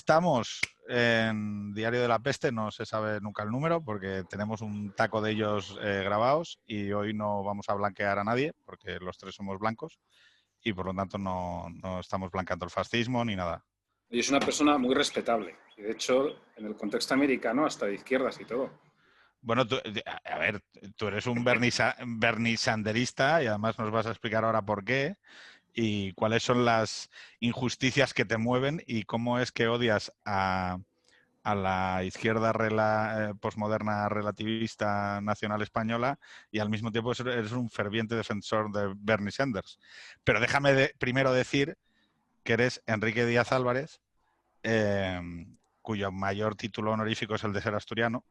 estamos en Diario de la Peste, no se sabe nunca el número porque tenemos un taco de ellos grabados y hoy no vamos a blanquear a nadie porque los tres somos blancos y por lo tanto no estamos blanqueando el fascismo ni nada. Y es una persona muy respetable. Y de hecho, en el contexto americano, hasta de izquierdas y todo. Bueno, a ver, tú eres un Bernie Sanderista y además nos vas a explicar ahora por qué y cuáles son las injusticias que te mueven y cómo es que odias a la izquierda posmoderna relativista nacional española y al mismo tiempo eres un ferviente defensor de Bernie Sanders. Pero déjame primero decir que eres Enrique Díaz Álvarez, cuyo mayor título honorífico es el de ser asturiano.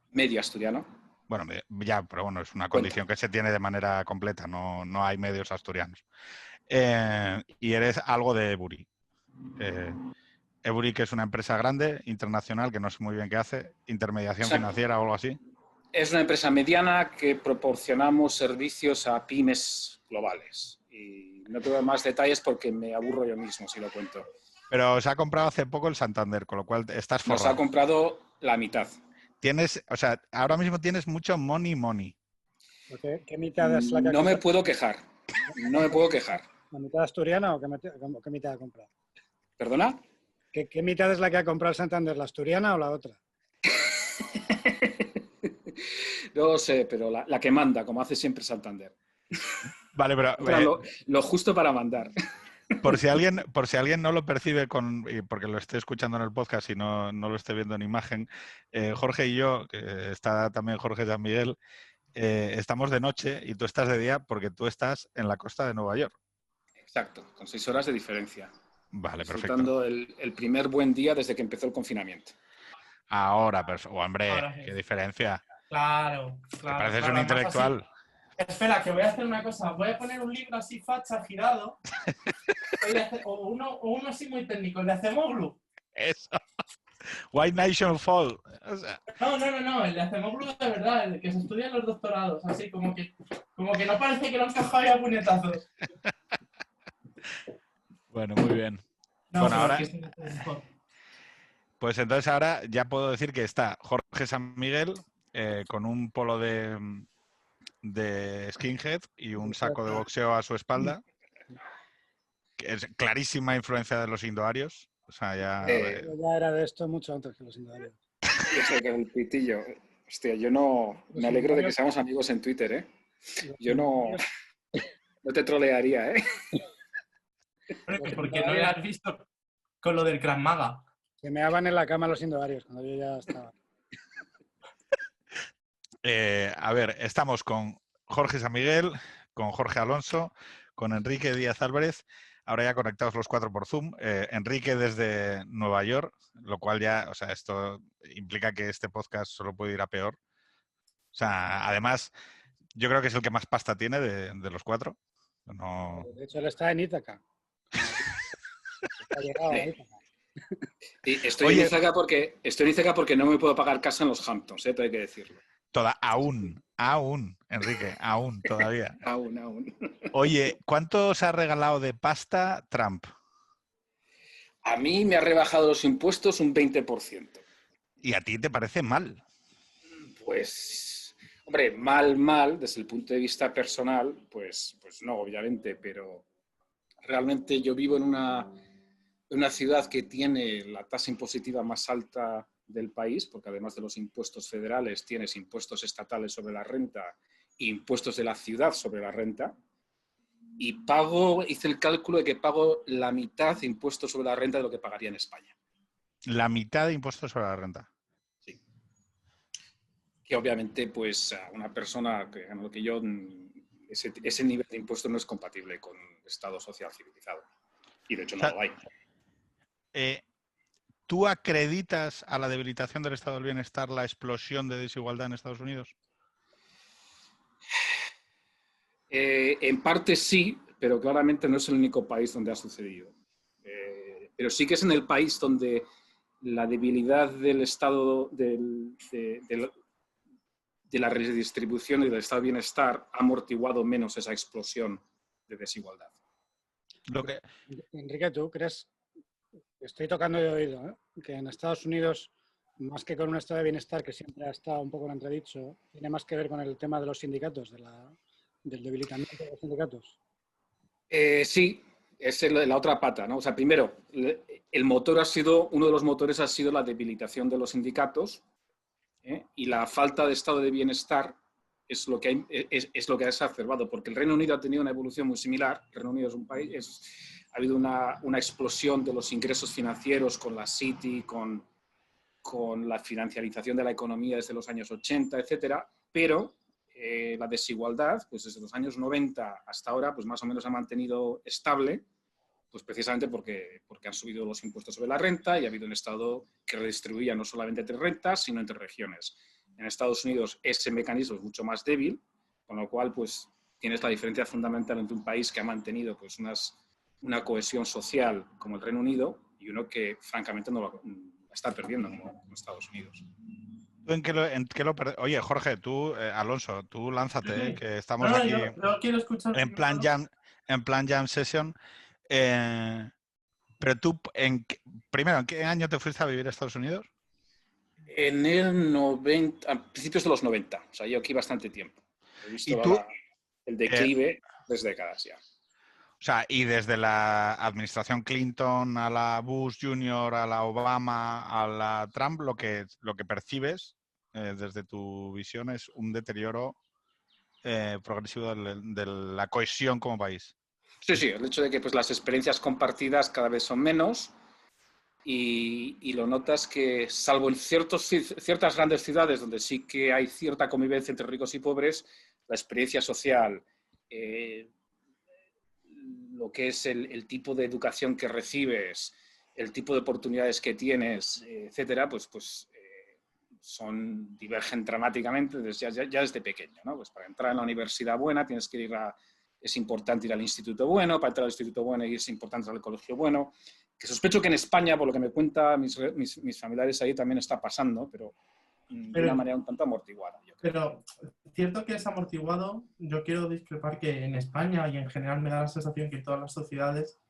Medio asturiano. Bueno, ya, pero bueno, es una condición Cuenta. que se tiene de manera completa, no hay medios asturianos. Y eres algo de Ebury. Ebury, que es una empresa grande, internacional, que no sé muy bien qué hace, intermediación financiera o algo así. Es una empresa mediana que proporcionamos servicios a pymes globales. Y no tengo más detalles porque me aburro yo mismo si lo cuento. Pero se ha comprado hace poco el Santander, con lo cual estás forrado. Nos ha comprado la mitad. O sea, ahora mismo tienes mucho money. ¿Qué mitad es la que ha No comprado? me puedo quejar. No me puedo quejar. ¿La mitad asturiana o qué mitad ha comprado? ¿Perdona? ¿Qué mitad es la que ha comprado el Santander? ¿La asturiana o la otra? No lo sé, pero la que manda, como hace siempre Santander. Vale, pero lo justo para mandar. Por si alguien no lo percibe porque lo esté escuchando en el podcast y no lo esté viendo en imagen, Jorge y yo, que está también Jorge San Miguel, estamos de noche y tú estás de día porque tú estás en la costa de Nueva York. Exacto, con 6 horas de diferencia. Vale, disfrutando perfecto. el primer buen día desde que empezó el confinamiento. Ahora, hombre, ahora sí. qué diferencia. Claro. ¿Te pareces un intelectual? Así. Espera, que voy a hacer una cosa. Voy a poner un libro así facha, girado. o uno así muy técnico, el de Acemoglu. Eso. White Nation Fall. O sea. No, el de Acemoglu de verdad, el que se estudia en los doctorados, así como que no parece que lo han cajado ya a puñetazos. Bueno, muy bien. Bueno, ahora... Pues entonces ahora ya puedo decir que está Jorge San Miguel con un polo de skinhead y un saco de boxeo a su espalda. Que es clarísima influencia de los indoarios. O sea, ya era de esto mucho antes que los indoarios. Eso que el pitillo. Hostia, yo no... Me alegro de que seamos amigos en Twitter, ¿eh? Yo no te trolearía, ¿eh? Porque no lo has visto con lo del Krav Maga. Se meaban en la cama los indoarios cuando yo ya estaba. A ver, estamos con Jorge San Miguel, con Jorge Alonso, con Enrique Díaz Álvarez, ahora ya conectados los cuatro por Zoom. Enrique desde Nueva York, lo cual ya, o sea, esto implica que este podcast solo puede ir a peor. O sea, además, yo creo que es el que más pasta tiene de los cuatro. No... De hecho, él está en Ítaca. Está llegado a Ítaca. Y estoy en Ítaca porque no me puedo pagar casa en los Hamptons, todo hay que decirlo. Aún, Enrique, aún, todavía. Aún. Oye, ¿cuánto os ha regalado de pasta Trump? A mí me ha rebajado los impuestos un 20%. ¿Y a ti te parece mal? Pues, hombre, mal, desde el punto de vista personal, pues no, obviamente, pero realmente yo vivo en una ciudad que tiene la tasa impositiva más alta del país, porque además de los impuestos federales tienes impuestos estatales sobre la renta e impuestos de la ciudad sobre la renta, y hice el cálculo de que pago la mitad de impuestos sobre la renta de lo que pagaría en España. La mitad de impuestos sobre la renta. Sí. Que obviamente, pues, a una persona que gana lo que yo, ese nivel de impuestos no es compatible con Estado social civilizado. Y de hecho no lo hay. ¿Tú acreditas a la debilitación del estado del bienestar la explosión de desigualdad en Estados Unidos? En parte sí, pero claramente no es el único país donde ha sucedido. Pero sí que es en el país donde la debilidad del estado de la redistribución y del estado de bienestar ha amortiguado menos esa explosión de desigualdad. Enrique, ¿tú crees estoy tocando de oído, ¿eh? Que en Estados Unidos, más que con un estado de bienestar que siempre ha estado un poco en entredicho, tiene más que ver con el tema de los sindicatos, del debilitamiento de los sindicatos. Sí, es la otra pata, ¿no? O sea, primero, uno de los motores ha sido la debilitación de los sindicatos, ¿eh? Y la falta de estado de bienestar es lo que ha exacerbado, porque el Reino Unido ha tenido una evolución muy similar. El Reino Unido es un país, ha habido una explosión de los ingresos financieros con la City, con la financiarización de la economía desde los años 80, etcétera, pero la desigualdad, pues desde los años 90 hasta ahora, pues más o menos ha mantenido estable, pues precisamente porque han subido los impuestos sobre la renta y ha habido un Estado que redistribuía no solamente entre rentas, sino entre regiones. En Estados Unidos ese mecanismo es mucho más débil, con lo cual pues tienes la diferencia fundamental entre un país que ha mantenido pues una cohesión social como el Reino Unido y uno que francamente no lo está perdiendo como Estados Unidos. Oye, Jorge, tú, Alonso, tú lánzate, Sí. que estamos No, aquí yo quiero escuchar. en plan jam session. Pero tú, primero, ¿en qué año te fuiste a vivir a Estados Unidos? En el 90, a principios de los 90, o sea, yo aquí bastante tiempo. He visto ¿Y tú? el declive desde décadas ya. O sea, y desde la administración Clinton a la Bush Jr., a la Obama, a la Trump, lo que percibes desde tu visión es un deterioro progresivo de la cohesión como país. Sí, el hecho de que pues, las experiencias compartidas cada vez son menos y lo notas que, salvo en ciertas grandes ciudades donde sí que hay cierta convivencia entre ricos y pobres, la experiencia social, lo que es el tipo de educación que recibes, el tipo de oportunidades que tienes, etcétera, pues divergen dramáticamente ya desde pequeño, ¿no? Pues para entrar en la universidad buena tienes que es importante ir al instituto bueno, para entrar al instituto bueno es importante ir al colegio bueno, que sospecho que en España, por lo que me cuentan mis familiares ahí, también está pasando, pero de una manera un tanto amortiguada. Yo creo. Pero cierto que es amortiguado. Yo quiero discrepar que en España y en general me da la sensación que en todas las sociedades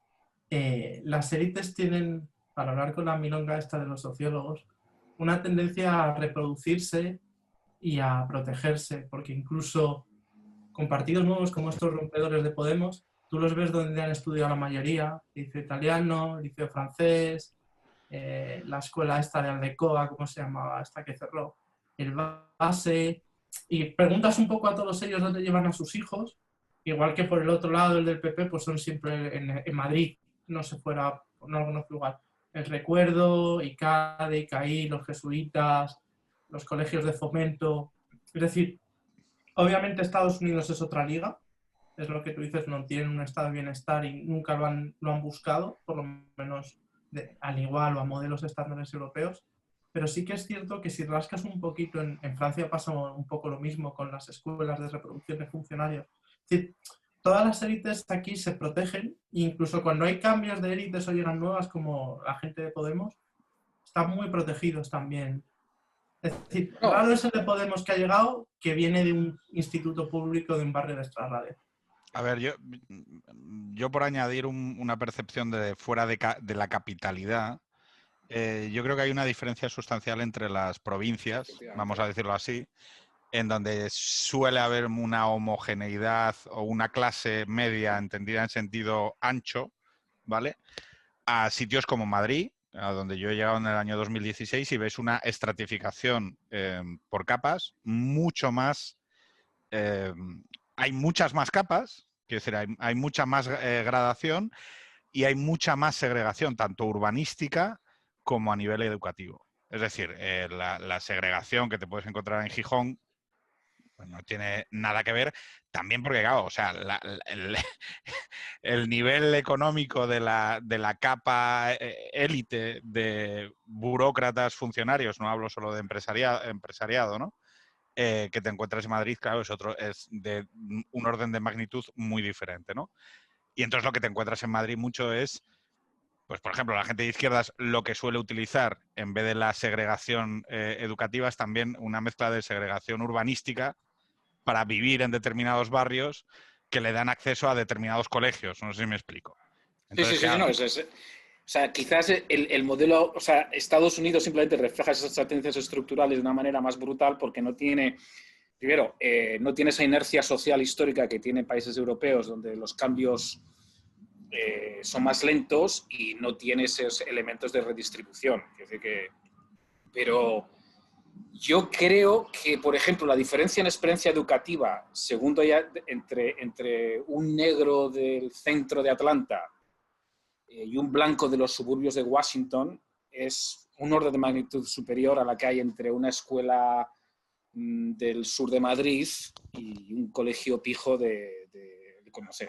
las élites tienen, para hablar con la milonga esta de los sociólogos, una tendencia a reproducirse y a protegerse, porque incluso con partidos nuevos como estos rompedores de Podemos, tú los ves donde han estudiado la mayoría, liceo italiano, liceo francés, la escuela esta de Aldecoa, ¿cómo se llamaba? Esta que cerró, el base, y preguntas un poco a todos ellos dónde llevan a sus hijos, igual que por el otro lado, el del PP, pues son siempre en Madrid, no se fuera por algún lugar. El Recuerdo, ICADE, ICAI, los jesuitas, los colegios de fomento. Es decir, obviamente Estados Unidos es otra liga, es lo que tú dices, no tienen un estado de bienestar y nunca lo han buscado, por lo menos al igual o a modelos estándares europeos. Pero sí que es cierto que si rascas un poquito, en Francia pasa un poco lo mismo con las escuelas de reproducción de funcionarios. Es decir, todas las élites aquí se protegen, e incluso cuando hay cambios de élites o llegan nuevas, como la gente de Podemos, están muy protegidos también. Es decir, raro es el de Podemos que ha llegado, que viene de un instituto público de un barrio de Estrarrade. A ver, yo por añadir una percepción de fuera de la capitalidad, yo creo que hay una diferencia sustancial entre las provincias, vamos a decirlo así, en donde suele haber una homogeneidad o una clase media entendida en sentido ancho, ¿vale? A sitios como Madrid, a donde yo he llegado en el año 2016, y ves una estratificación por capas mucho más... hay muchas más capas, quiero decir, hay mucha más gradación y hay mucha más segregación, tanto urbanística como a nivel educativo. Es decir, la segregación que te puedes encontrar en Gijón pues no tiene nada que ver, también porque, claro, o sea, el nivel económico de la capa élite de burócratas funcionarios, no hablo solo de empresariado, ¿no? Que te encuentras en Madrid, claro, es de un orden de magnitud muy diferente, ¿no? Y entonces lo que te encuentras en Madrid mucho es, pues por ejemplo, la gente de izquierdas lo que suele utilizar en vez de la segregación educativa es también una mezcla de segregación urbanística para vivir en determinados barrios que le dan acceso a determinados colegios. No sé si me explico. Entonces, Sí, claro, no, O sea, quizás el modelo, o sea, Estados Unidos simplemente refleja esas tendencias estructurales de una manera más brutal porque no tiene, primero, no tiene esa inercia social histórica que tienen países europeos donde los cambios son más lentos y no tiene esos elementos de redistribución. Es decir, pero yo creo que, por ejemplo, la diferencia en experiencia educativa, segundo ya, entre un negro del centro de Atlanta y un blanco de los suburbios de Washington es un orden de magnitud superior a la que hay entre una escuela del sur de Madrid y un colegio pijo no sé,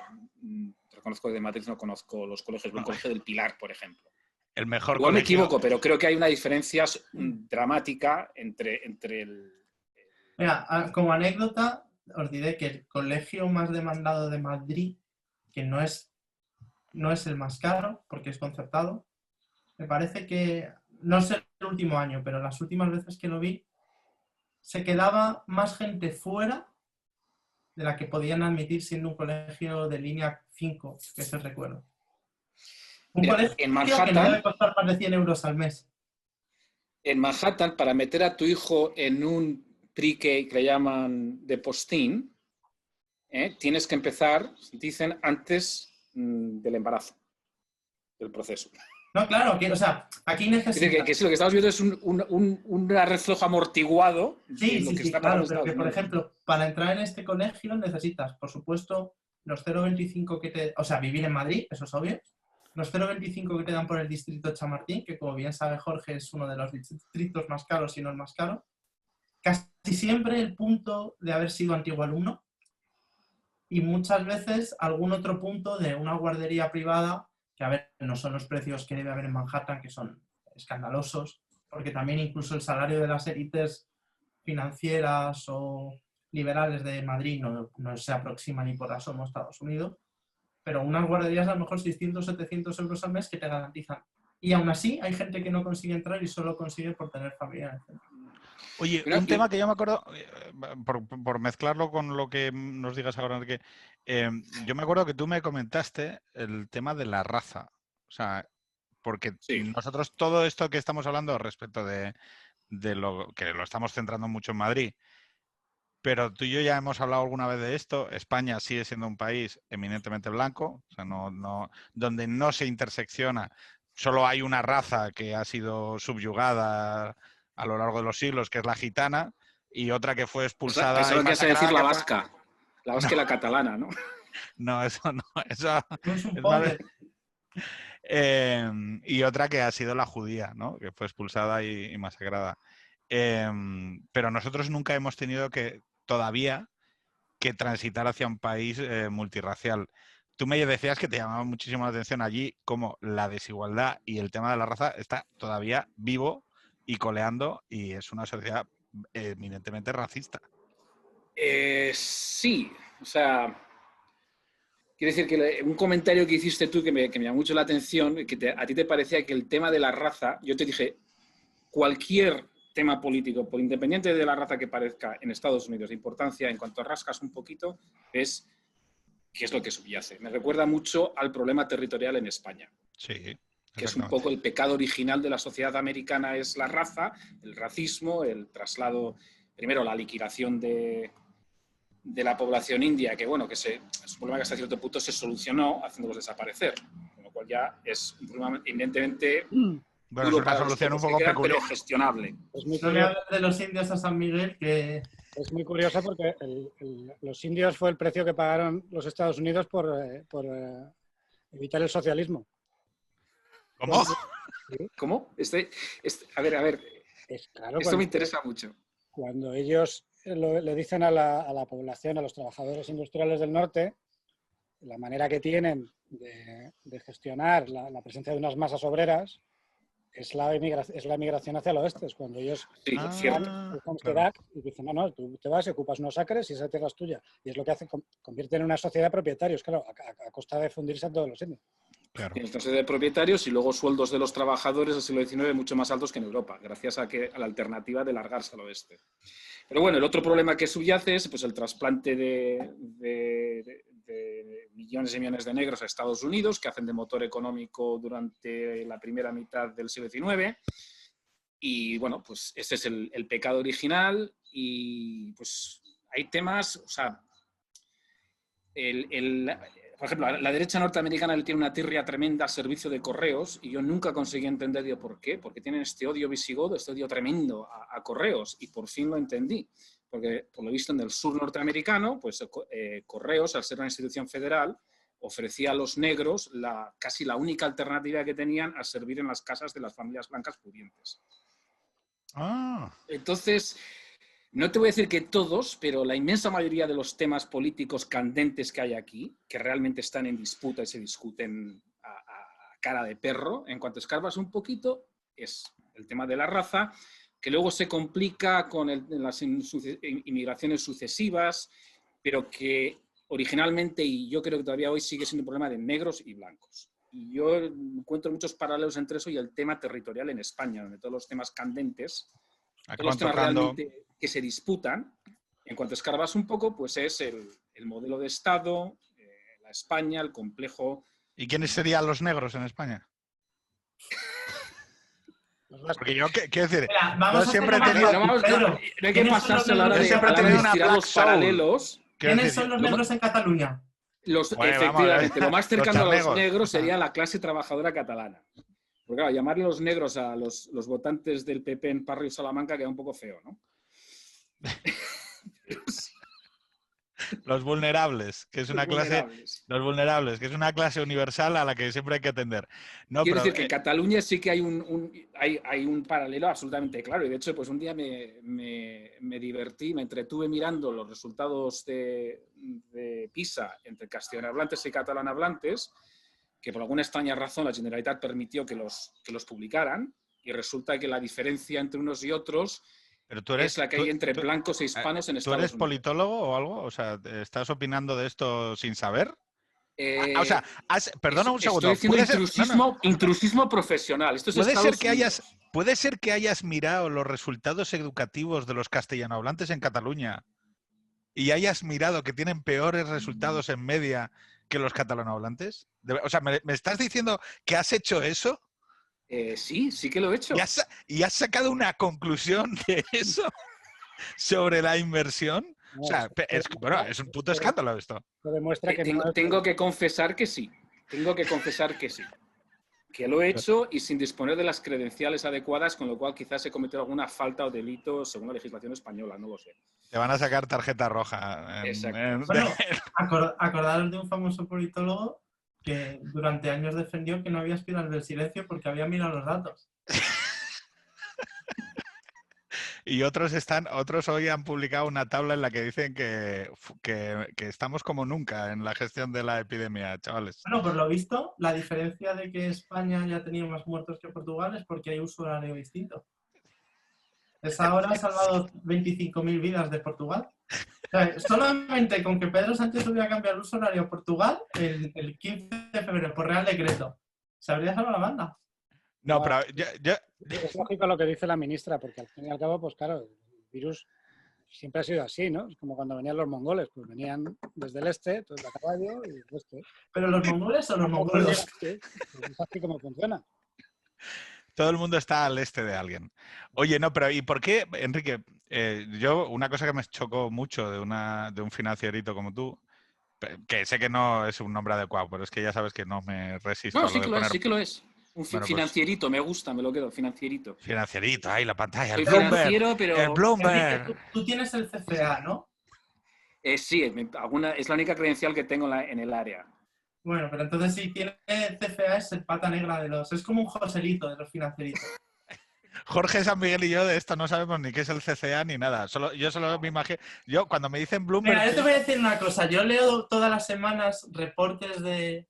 reconozco de Madrid, no conozco los colegios, un colegio del Pilar, por ejemplo. El mejor Igual colegio. me equivoco, pero creo que hay una diferencia dramática entre el... Mira, como anécdota, os diré que el colegio más demandado de Madrid, que no es el más caro, porque es concertado, me parece que, no sé el último año, pero las últimas veces que lo vi, se quedaba más gente fuera de la que podían admitir siendo un colegio de línea 5, que es el recuerdo. Un colegio en que Manhattan, no debe costar más de 100 euros al mes. En Manhattan, para meter a tu hijo en un pre-K que le llaman de postín, tienes que empezar, dicen, antes del embarazo, del proceso. No, claro, o sea, aquí necesitas... Es decir, que sí, lo que estamos viendo es un reflejo amortiguado de lo que está pasando. Claro, pero que, por ejemplo, para entrar en este colegio necesitas, por supuesto, los 0,25 que te... O sea, vivir en Madrid, eso es obvio. Los 0,25 que te dan por el distrito de Chamartín, que como bien sabe Jorge es uno de los distritos más caros, si no el más caro. Casi siempre el punto de haber sido antiguo alumno y muchas veces algún otro punto de una guardería privada que, a ver, no son los precios que debe haber en Manhattan, que son escandalosos, porque también incluso el salario de las élites financieras o liberales de Madrid no se aproxima ni por asomo a Estados Unidos, pero unas guarderías a lo mejor 600, 700 euros al mes que te garantizan. Y aún así hay gente que no consigue entrar y solo consigue por tener familia en el centro. Oye, un tema que yo me acuerdo, por mezclarlo con lo que nos digas ahora, Enrique, yo me acuerdo que tú me comentaste el tema de la raza. O sea, porque nosotros todo esto que estamos hablando respecto de lo que lo estamos centrando mucho en Madrid, pero tú y yo ya hemos hablado alguna vez de esto. España sigue siendo un país eminentemente blanco, o sea, donde no se intersecciona, solo hay una raza que ha sido subyugada a lo largo de los siglos, que es la gitana, y otra que fue expulsada. Pensaba que ibas a decir la vasca. La vasca y la catalana, ¿no? No, eso no. Eso es un poder. Y otra que ha sido la judía, ¿no? Que fue expulsada y masacrada. Pero nosotros nunca hemos tenido todavía que transitar hacia un país multirracial. Tú me decías que te llamaba muchísimo la atención allí cómo la desigualdad y el tema de la raza está todavía vivo y coleando, y es una sociedad eminentemente racista. Sí, o sea, quiero decir que un comentario que hiciste tú que me llamó mucho la atención, que a ti te parecía que el tema de la raza, yo te dije, cualquier tema político, por independiente de la raza que parezca en Estados Unidos, de importancia, en cuanto rascas un poquito, es qué es lo que subyace. Me recuerda mucho al problema territorial en España. Sí. Que es un poco el pecado original de la sociedad americana, es la raza, el racismo, el traslado, primero la liquidación de la población india, que bueno, es un problema que hasta cierto punto se solucionó haciéndolos desaparecer, con lo cual ya es un problema evidentemente bueno, es una solución un poco peculiar, pero gestionable. No le hables de los indios a San Miguel, que... Es muy curioso porque los indios fue el precio que pagaron los Estados Unidos por evitar el socialismo. ¿Cómo? ¿Sí? ¿Cómo? A ver. Claro, esto me interesa mucho. Cuando ellos le dicen a la población, a los trabajadores industriales del norte, la manera que tienen de gestionar la presencia de unas masas obreras es la migración hacia el oeste. Es cuando ellos cierto. y dicen, no, tú te vas y ocupas unos acres y esa tierra es tuya. Y es lo que hace, convierte en una sociedad de propietarios, claro, a costa de fundirse a todos los indios. Claro. Tienes una serie de propietarios y luego sueldos de los trabajadores del siglo XIX mucho más altos que en Europa, gracias a la alternativa de largarse al oeste. Pero bueno, el otro problema que subyace es pues, el trasplante de millones y millones de negros a Estados Unidos, que hacen de motor económico durante la primera mitad del siglo XIX. Y bueno, pues ese es el pecado original y pues hay temas, o sea, por ejemplo, la derecha norteamericana le tiene una tirria tremenda al servicio de correos y yo nunca conseguí entender por qué, porque tienen este odio visigodo, este odio tremendo a correos y por fin lo entendí, porque por lo visto en el sur norteamericano, pues correos, al ser una institución federal, ofrecía a los negros casi la única alternativa que tenían a servir en las casas de las familias blancas pudientes. Entonces, no te voy a decir que todos, pero la inmensa mayoría de los temas políticos candentes que hay aquí, que realmente están en disputa y se discuten a cara de perro, en cuanto escarbas un poquito, es el tema de la raza, que luego se complica con las inmigraciones sucesivas, pero que originalmente, y yo creo que todavía hoy sigue siendo un problema de negros y blancos. Y yo encuentro muchos paralelos entre eso y el tema territorial en España, donde todos los temas candentes, todos los temas realmente que se disputan, en cuanto escarbas un poco, pues es el modelo de Estado, la España, el complejo... ¿Y quiénes serían los negros en España? Porque yo, quiero decir, yo siempre he tenido... No hay que pasarse a la hora de estirar los paralelos. ¿Quiénes son los negros en Cataluña? Efectivamente, lo más cercano a los negros sería la clase trabajadora catalana. Porque claro, llamarle los negros a los votantes del PP en Parro y Salamanca queda un poco feo, ¿no? Los vulnerables, que es una clase... Los vulnerables, que es una clase universal a la que siempre hay que atender. Quiero decir que en Cataluña sí que hay un paralelo absolutamente claro. Y de hecho, pues un día me divertí, me entretuve mirando los resultados de PISA entre castellanohablantes y catalanohablantes, que por alguna extraña razón la Generalitat permitió que los publicaran, y resulta que la diferencia entre unos y otros es la que hay entre blancos e hispanos en Estados Unidos. ¿Tú eres politólogo o algo? O sea, ¿estás opinando de esto sin saber? O sea, perdona un segundo. Estoy diciendo intrusismo profesional. Esto es ¿Puede ser que hayas mirado los resultados educativos de los castellanohablantes en Cataluña y hayas mirado que tienen peores resultados en media que los catalanohablantes? O sea, ¿me estás diciendo que has hecho eso? Sí que lo he hecho. ¿Y has sacado una conclusión de eso sobre la inversión? O sea, es un puto escándalo esto. Demuestra que tengo que confesar que sí. Que lo he hecho y sin disponer de las credenciales adecuadas, con lo cual quizás he cometido alguna falta o delito según la legislación española, no lo sé. Te van a sacar tarjeta roja. Exacto. Bueno, acordaros de un famoso politólogo que durante años defendió que no había espirales del silencio porque había mirado los datos. Y otros hoy han publicado una tabla en la que dicen que estamos como nunca en la gestión de la epidemia, chavales. Bueno, por lo visto, la diferencia de que España haya tenido más muertos que Portugal es porque hay uso horario distinto. Esa hora ha salvado 25.000 vidas de Portugal. O sea, solamente con que Pedro Sánchez hubiera cambiado el uso horario a Portugal el 15 de febrero por Real Decreto, se habría salvado la banda. No, pero es lógico lo que dice la ministra, porque al fin y al cabo, pues claro, el virus siempre ha sido así, ¿no? Es como cuando venían los mongoles, pues venían desde el este, entonces a caballo y el oeste. ¿Pero los mongoles o los mongolos? Pues es así como funciona. Todo el mundo está al este de alguien. Oye, no, pero ¿y por qué, Enrique? Yo, una cosa que me chocó mucho de un financierito como tú, que sé que no es un nombre adecuado, pero es que ya sabes que no me resisto. No, sí que lo es. Un financierito, me gusta, me lo quedo, financierito. Financierito, ahí la pantalla. El Bloomberg, pero... El Bloomberg. Enrique, tú tienes el CFA, ¿no? Sí, es la única credencial que tengo en el área. Bueno, pero entonces si tiene CFA es el pata negra de los... Es como un Joselito de los financieritos. Jorge, San Miguel y yo de esto no sabemos ni qué es el CCA ni nada. Yo solo me imagino... Yo, cuando me dicen Bloomberg... Mira, yo te voy a decir una cosa. Yo leo todas las semanas reportes de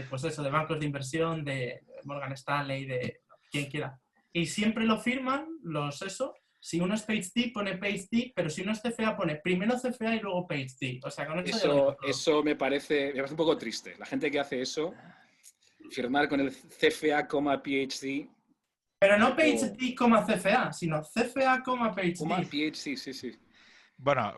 pues eso, de bancos de inversión, de Morgan Stanley, de quien quiera. Y siempre lo firman Si uno es PhD, pone PhD, pero si uno es CFA, pone primero CFA y luego PhD. O sea, con eso me parece un poco triste. La gente que hace eso... firmar con el CFA, PhD. Pero no PhD, CFA, sino CFA, PhD. PhD, sí. Bueno,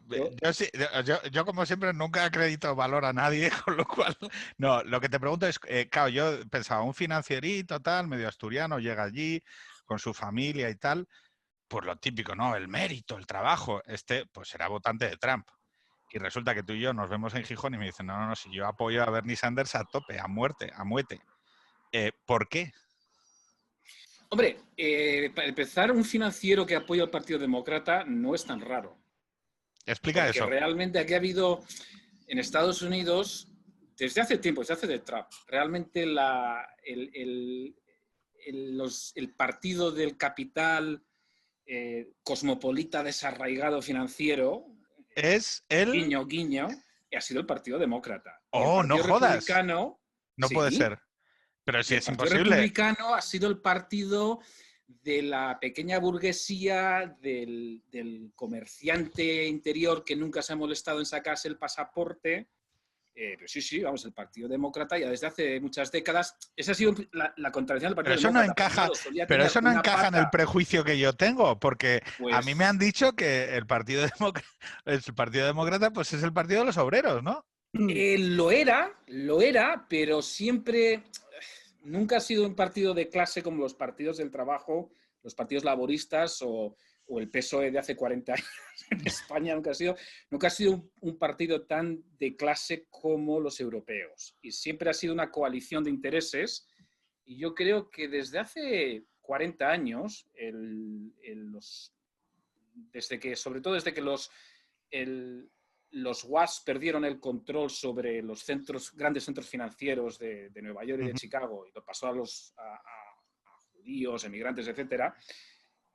yo como siempre nunca acredito valor a nadie, con lo cual, no, lo que te pregunto es, claro, yo pensaba, un financierito tal, medio asturiano, llega allí con su familia y tal, pues lo típico, ¿no? El mérito, el trabajo, pues será votante de Trump. Y resulta que tú y yo nos vemos en Gijón y me dicen, no, si yo apoyo a Bernie Sanders a tope, a muerte, a muete. ¿Por qué? Hombre, para empezar, un financiero que apoya al Partido Demócrata no es tan raro. Explica Porque eso. realmente aquí ha habido, en Estados Unidos, desde hace tiempo, desde hace de Trump, realmente el partido del capital cosmopolita desarraigado financiero, Es el... guiño, guiño, ha sido el Partido Demócrata. Y el Oh, Partido no jodas. Republicano, No puede sí, ser. Pero si el es Partido imposible. Republicano ha sido el partido de la pequeña burguesía, del comerciante interior que nunca se ha molestado en sacarse el pasaporte. Pero sí, vamos, el Partido Demócrata ya desde hace muchas décadas, esa ha sido la contradicción del Partido Pero eso no Demócrata. encaja, pero eso no encaja en el prejuicio que yo tengo, porque pues, a mí me han dicho que el Partido Demócrata pues es el partido de los obreros, ¿no? Lo era, pero siempre, nunca ha sido un partido de clase como los partidos del trabajo, los partidos laboristas o el PSOE de hace 40 años en España. Nunca ha sido un partido tan de clase como los europeos. Y siempre ha sido una coalición de intereses. Y yo creo que desde hace 40 años, sobre todo desde que los WASP perdieron el control sobre los grandes centros financieros de Nueva York y de Chicago, y lo pasó a judíos, emigrantes, etcétera,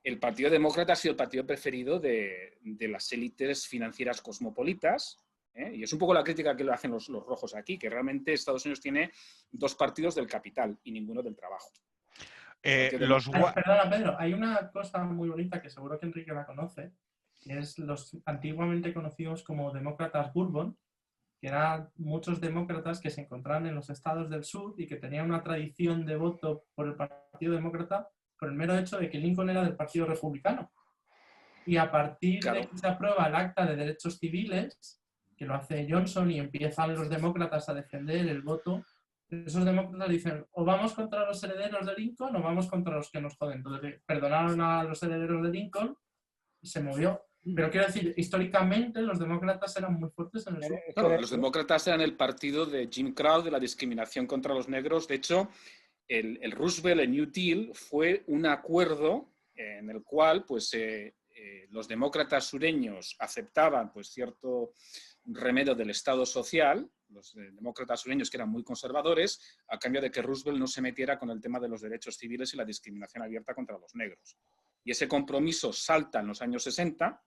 el Partido Demócrata ha sido el partido preferido de las élites financieras cosmopolitas, y es un poco la crítica que le hacen los rojos aquí, que realmente Estados Unidos tiene dos partidos del capital y ninguno del trabajo. Perdona, Pedro, hay una cosa muy bonita que seguro que Enrique la conoce, que es los antiguamente conocidos como demócratas Bourbon, que eran muchos demócratas que se encontraban en los estados del sur y que tenían una tradición de voto por el Partido Demócrata por el mero hecho de que Lincoln era del Partido Republicano. Y a partir de que se aprueba el Acta de Derechos Civiles, que lo hace Johnson, y empiezan los demócratas a defender el voto, esos demócratas dicen, o vamos contra los herederos de Lincoln o vamos contra los que nos joden. Entonces perdonaron a los herederos de Lincoln y se movió. Pero quiero decir, históricamente los demócratas eran muy fuertes en el sur. Claro, los demócratas eran el partido de Jim Crow, de la discriminación contra los negros. De hecho, el Roosevelt, el New Deal, fue un acuerdo en el cual pues, los demócratas sureños aceptaban pues, cierto remedio del Estado social, los demócratas sureños que eran muy conservadores, a cambio de que Roosevelt no se metiera con el tema de los derechos civiles y la discriminación abierta contra los negros. Y ese compromiso salta en los años 60.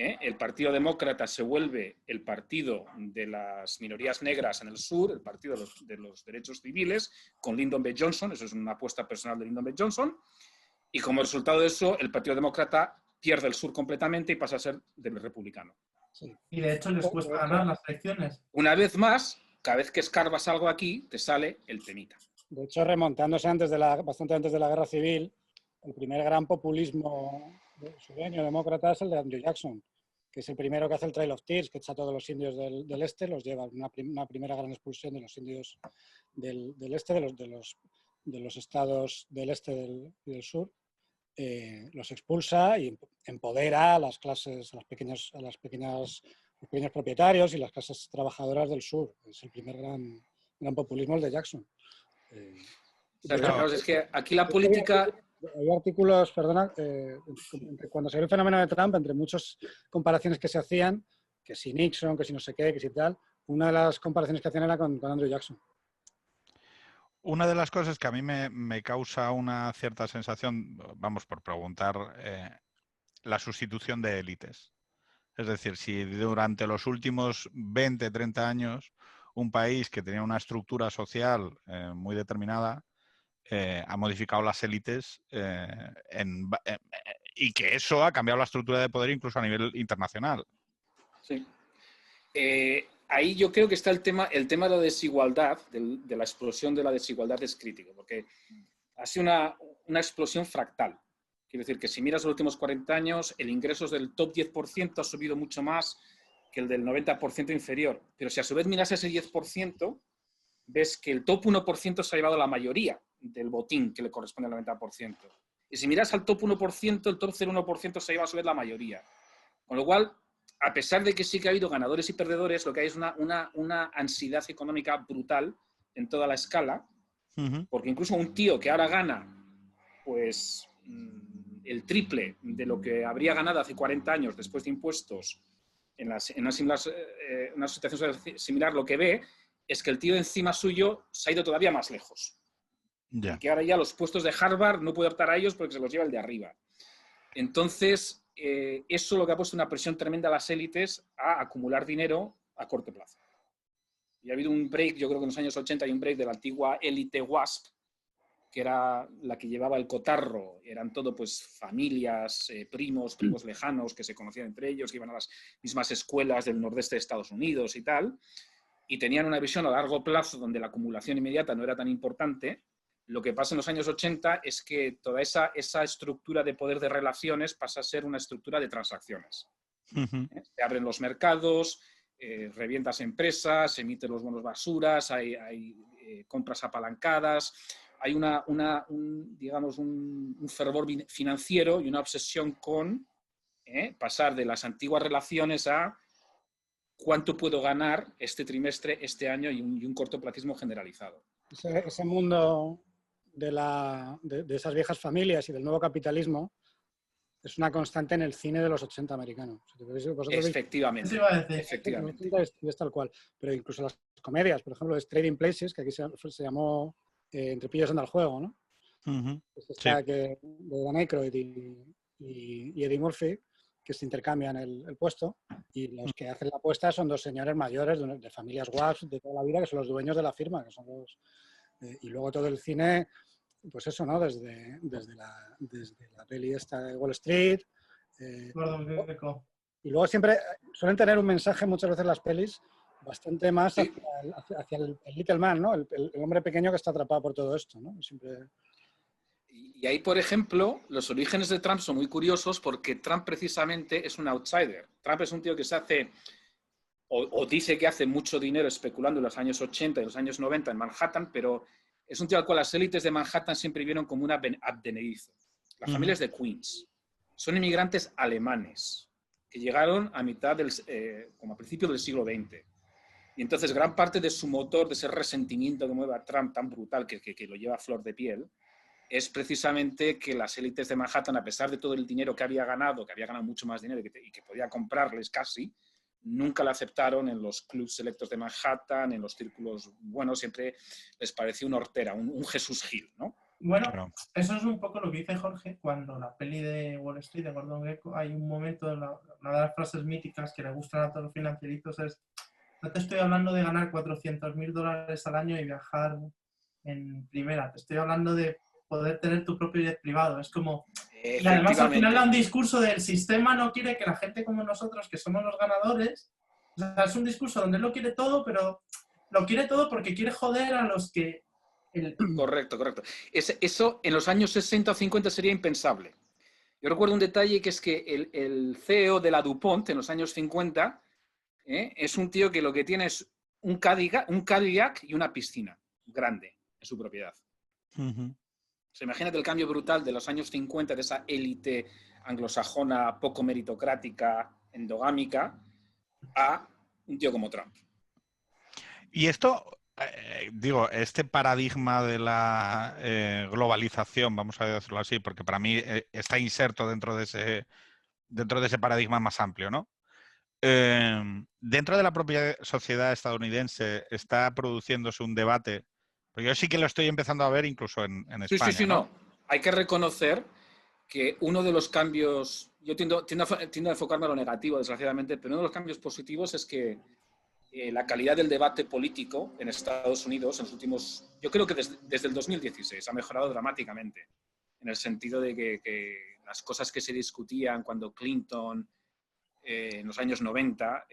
El Partido Demócrata se vuelve el partido de las minorías negras en el sur, el partido de los derechos civiles, con Lyndon B. Johnson. Eso es una apuesta personal de Lyndon B. Johnson. Y como resultado de eso, el Partido Demócrata pierde el sur completamente y pasa a ser del republicano. Sí. Y de hecho les cuesta ganar las elecciones. Una vez más, cada vez que escarbas algo aquí, te sale el temita. De hecho, remontándose bastante antes de la Guerra Civil, el primer gran populismo sureño demócrata es el de Andrew Jackson, que es el primero que hace el Trail of Tears, que echa a todos los indios del este, los lleva a una primera gran expulsión de los indios del este, de los estados del este y del sur. Los expulsa y empodera a las clases, a los pequeños propietarios y las clases trabajadoras del sur. Es el primer gran populismo, el de Jackson. Es que aquí la política... Hay artículos, perdona, cuando se ve el fenómeno de Trump, entre muchas comparaciones que se hacían, que si Nixon, que si no sé qué, que si tal, una de las comparaciones que hacían era con Andrew Jackson. Una de las cosas que a mí me causa una cierta sensación, vamos por preguntar, la sustitución de élites. Es decir, si durante los últimos 20, 30 años un país que tenía una estructura social muy determinada ha modificado las élites y que eso ha cambiado la estructura de poder incluso a nivel internacional. Sí. ahí yo creo que está el tema de la desigualdad, de la explosión de la desigualdad es crítico, porque ha sido una explosión fractal. Quiero decir que si miras los últimos 40 años, el ingreso del top 10% ha subido mucho más que el del 90% inferior. Pero si a su vez miras ese 10%, ves que el top 1% se ha llevado la mayoría del botín que le corresponde al 90%. Y si miras al top 1%, el top 0,1% se lleva a su vez la mayoría. Con lo cual, a pesar de que sí que ha habido ganadores y perdedores, lo que hay es una ansiedad económica brutal en toda la escala, porque incluso un tío que ahora gana pues el triple de lo que habría ganado hace 40 años después de impuestos en una situación similar, lo que ve es que el tío encima suyo se ha ido todavía más lejos. Ya. Y que ahora ya los puestos de Harvard no puede optar a ellos porque se los lleva el de arriba. Entonces, eso lo que ha puesto una presión tremenda a las élites a acumular dinero a corto plazo. Y ha habido un break, yo creo que en los años 80 hay un break de la antigua élite WASP, que era la que llevaba el cotarro, eran todo pues familias, primos lejanos que se conocían entre ellos, que iban a las mismas escuelas del nordeste de Estados Unidos y tal, y tenían una visión a largo plazo donde la acumulación inmediata no era tan importante. Lo que pasa en los años 80 es que toda esa estructura de poder de relaciones pasa a ser una estructura de transacciones. Se abren los mercados, revientas empresas, se emiten los bonos basuras, hay compras apalancadas, hay un fervor financiero y una obsesión con pasar de las antiguas relaciones a cuánto puedo ganar este trimestre, este año y un cortoplacismo generalizado. Ese mundo de esas viejas familias y del nuevo capitalismo es una constante en el cine de los 80 americanos. Efectivamente. Efectivamente. Es tal cual. Pero incluso las comedias, por ejemplo, es Trading Places, que aquí se llamó Entre pillos anda el juego, ¿no? Esta de Dan Aykroyd y Eddie Murphy, que se intercambian el puesto, y los que hacen la apuesta son dos señores mayores de familias WASP de toda la vida, que son los dueños de la firma, que son los... y luego todo el cine, pues eso, ¿no? Desde la peli esta de Wall Street. Y luego siempre suelen tener un mensaje muchas veces las pelis bastante más hacia el little man, ¿no? El hombre pequeño que está atrapado por todo esto, ¿no? Siempre... Y ahí, por ejemplo, los orígenes de Trump son muy curiosos porque Trump precisamente es un outsider. Trump es un tío que se hace, o dice que hace mucho dinero especulando en los años 80 y los años 90 en Manhattan, pero es un tío al cual las élites de Manhattan siempre vieron como un advenedizo. Las familias de Queens son inmigrantes alemanes que llegaron a como a principios del siglo XX. Y entonces gran parte de su motor, de ese resentimiento que mueve a Trump tan brutal que lo lleva a flor de piel, es precisamente que las élites de Manhattan, a pesar de todo el dinero que había ganado mucho más dinero y que podía comprarles casi, nunca la aceptaron en los clubs selectos de Manhattan, en los círculos buenos, siempre les pareció una hortera, un Jesús Gil, ¿no? Bueno, eso es un poco lo que dice Jorge cuando la peli de Wall Street, de Gordon Gekko, hay un momento, una de las frases míticas que le gustan a todos los financieritos es: no te estoy hablando de ganar $400,000 al año y viajar en primera, te estoy hablando de poder tener tu propio jet privado. Es como... Y además al final da un discurso del sistema no quiere que la gente como nosotros, que somos los ganadores, o sea, es un discurso donde él lo quiere todo, pero lo quiere todo porque quiere joder a los que... Correcto. Eso en los años 60 o 50 sería impensable. Yo recuerdo un detalle que es que el CEO de la DuPont en los años 50 es un tío que lo que tiene es un Cadillac y una piscina grande en su propiedad. Se imagínate el cambio brutal de los años 50 de esa élite anglosajona poco meritocrática, endogámica, a un tío como Trump. Y esto, este paradigma de la globalización, vamos a decirlo así, porque para mí está inserto dentro de ese paradigma más amplio, ¿no? Dentro de la propia sociedad estadounidense está produciéndose un debate, porque yo sí que lo estoy empezando a ver incluso en España. Sí, no. Hay que reconocer que uno de los cambios, yo tiendo a enfocarme a lo negativo, desgraciadamente, pero uno de los cambios positivos es que la calidad del debate político en Estados Unidos en los últimos, yo creo que desde el 2016 ha mejorado dramáticamente, en el sentido de que las cosas que se discutían cuando Clinton, en los años 90,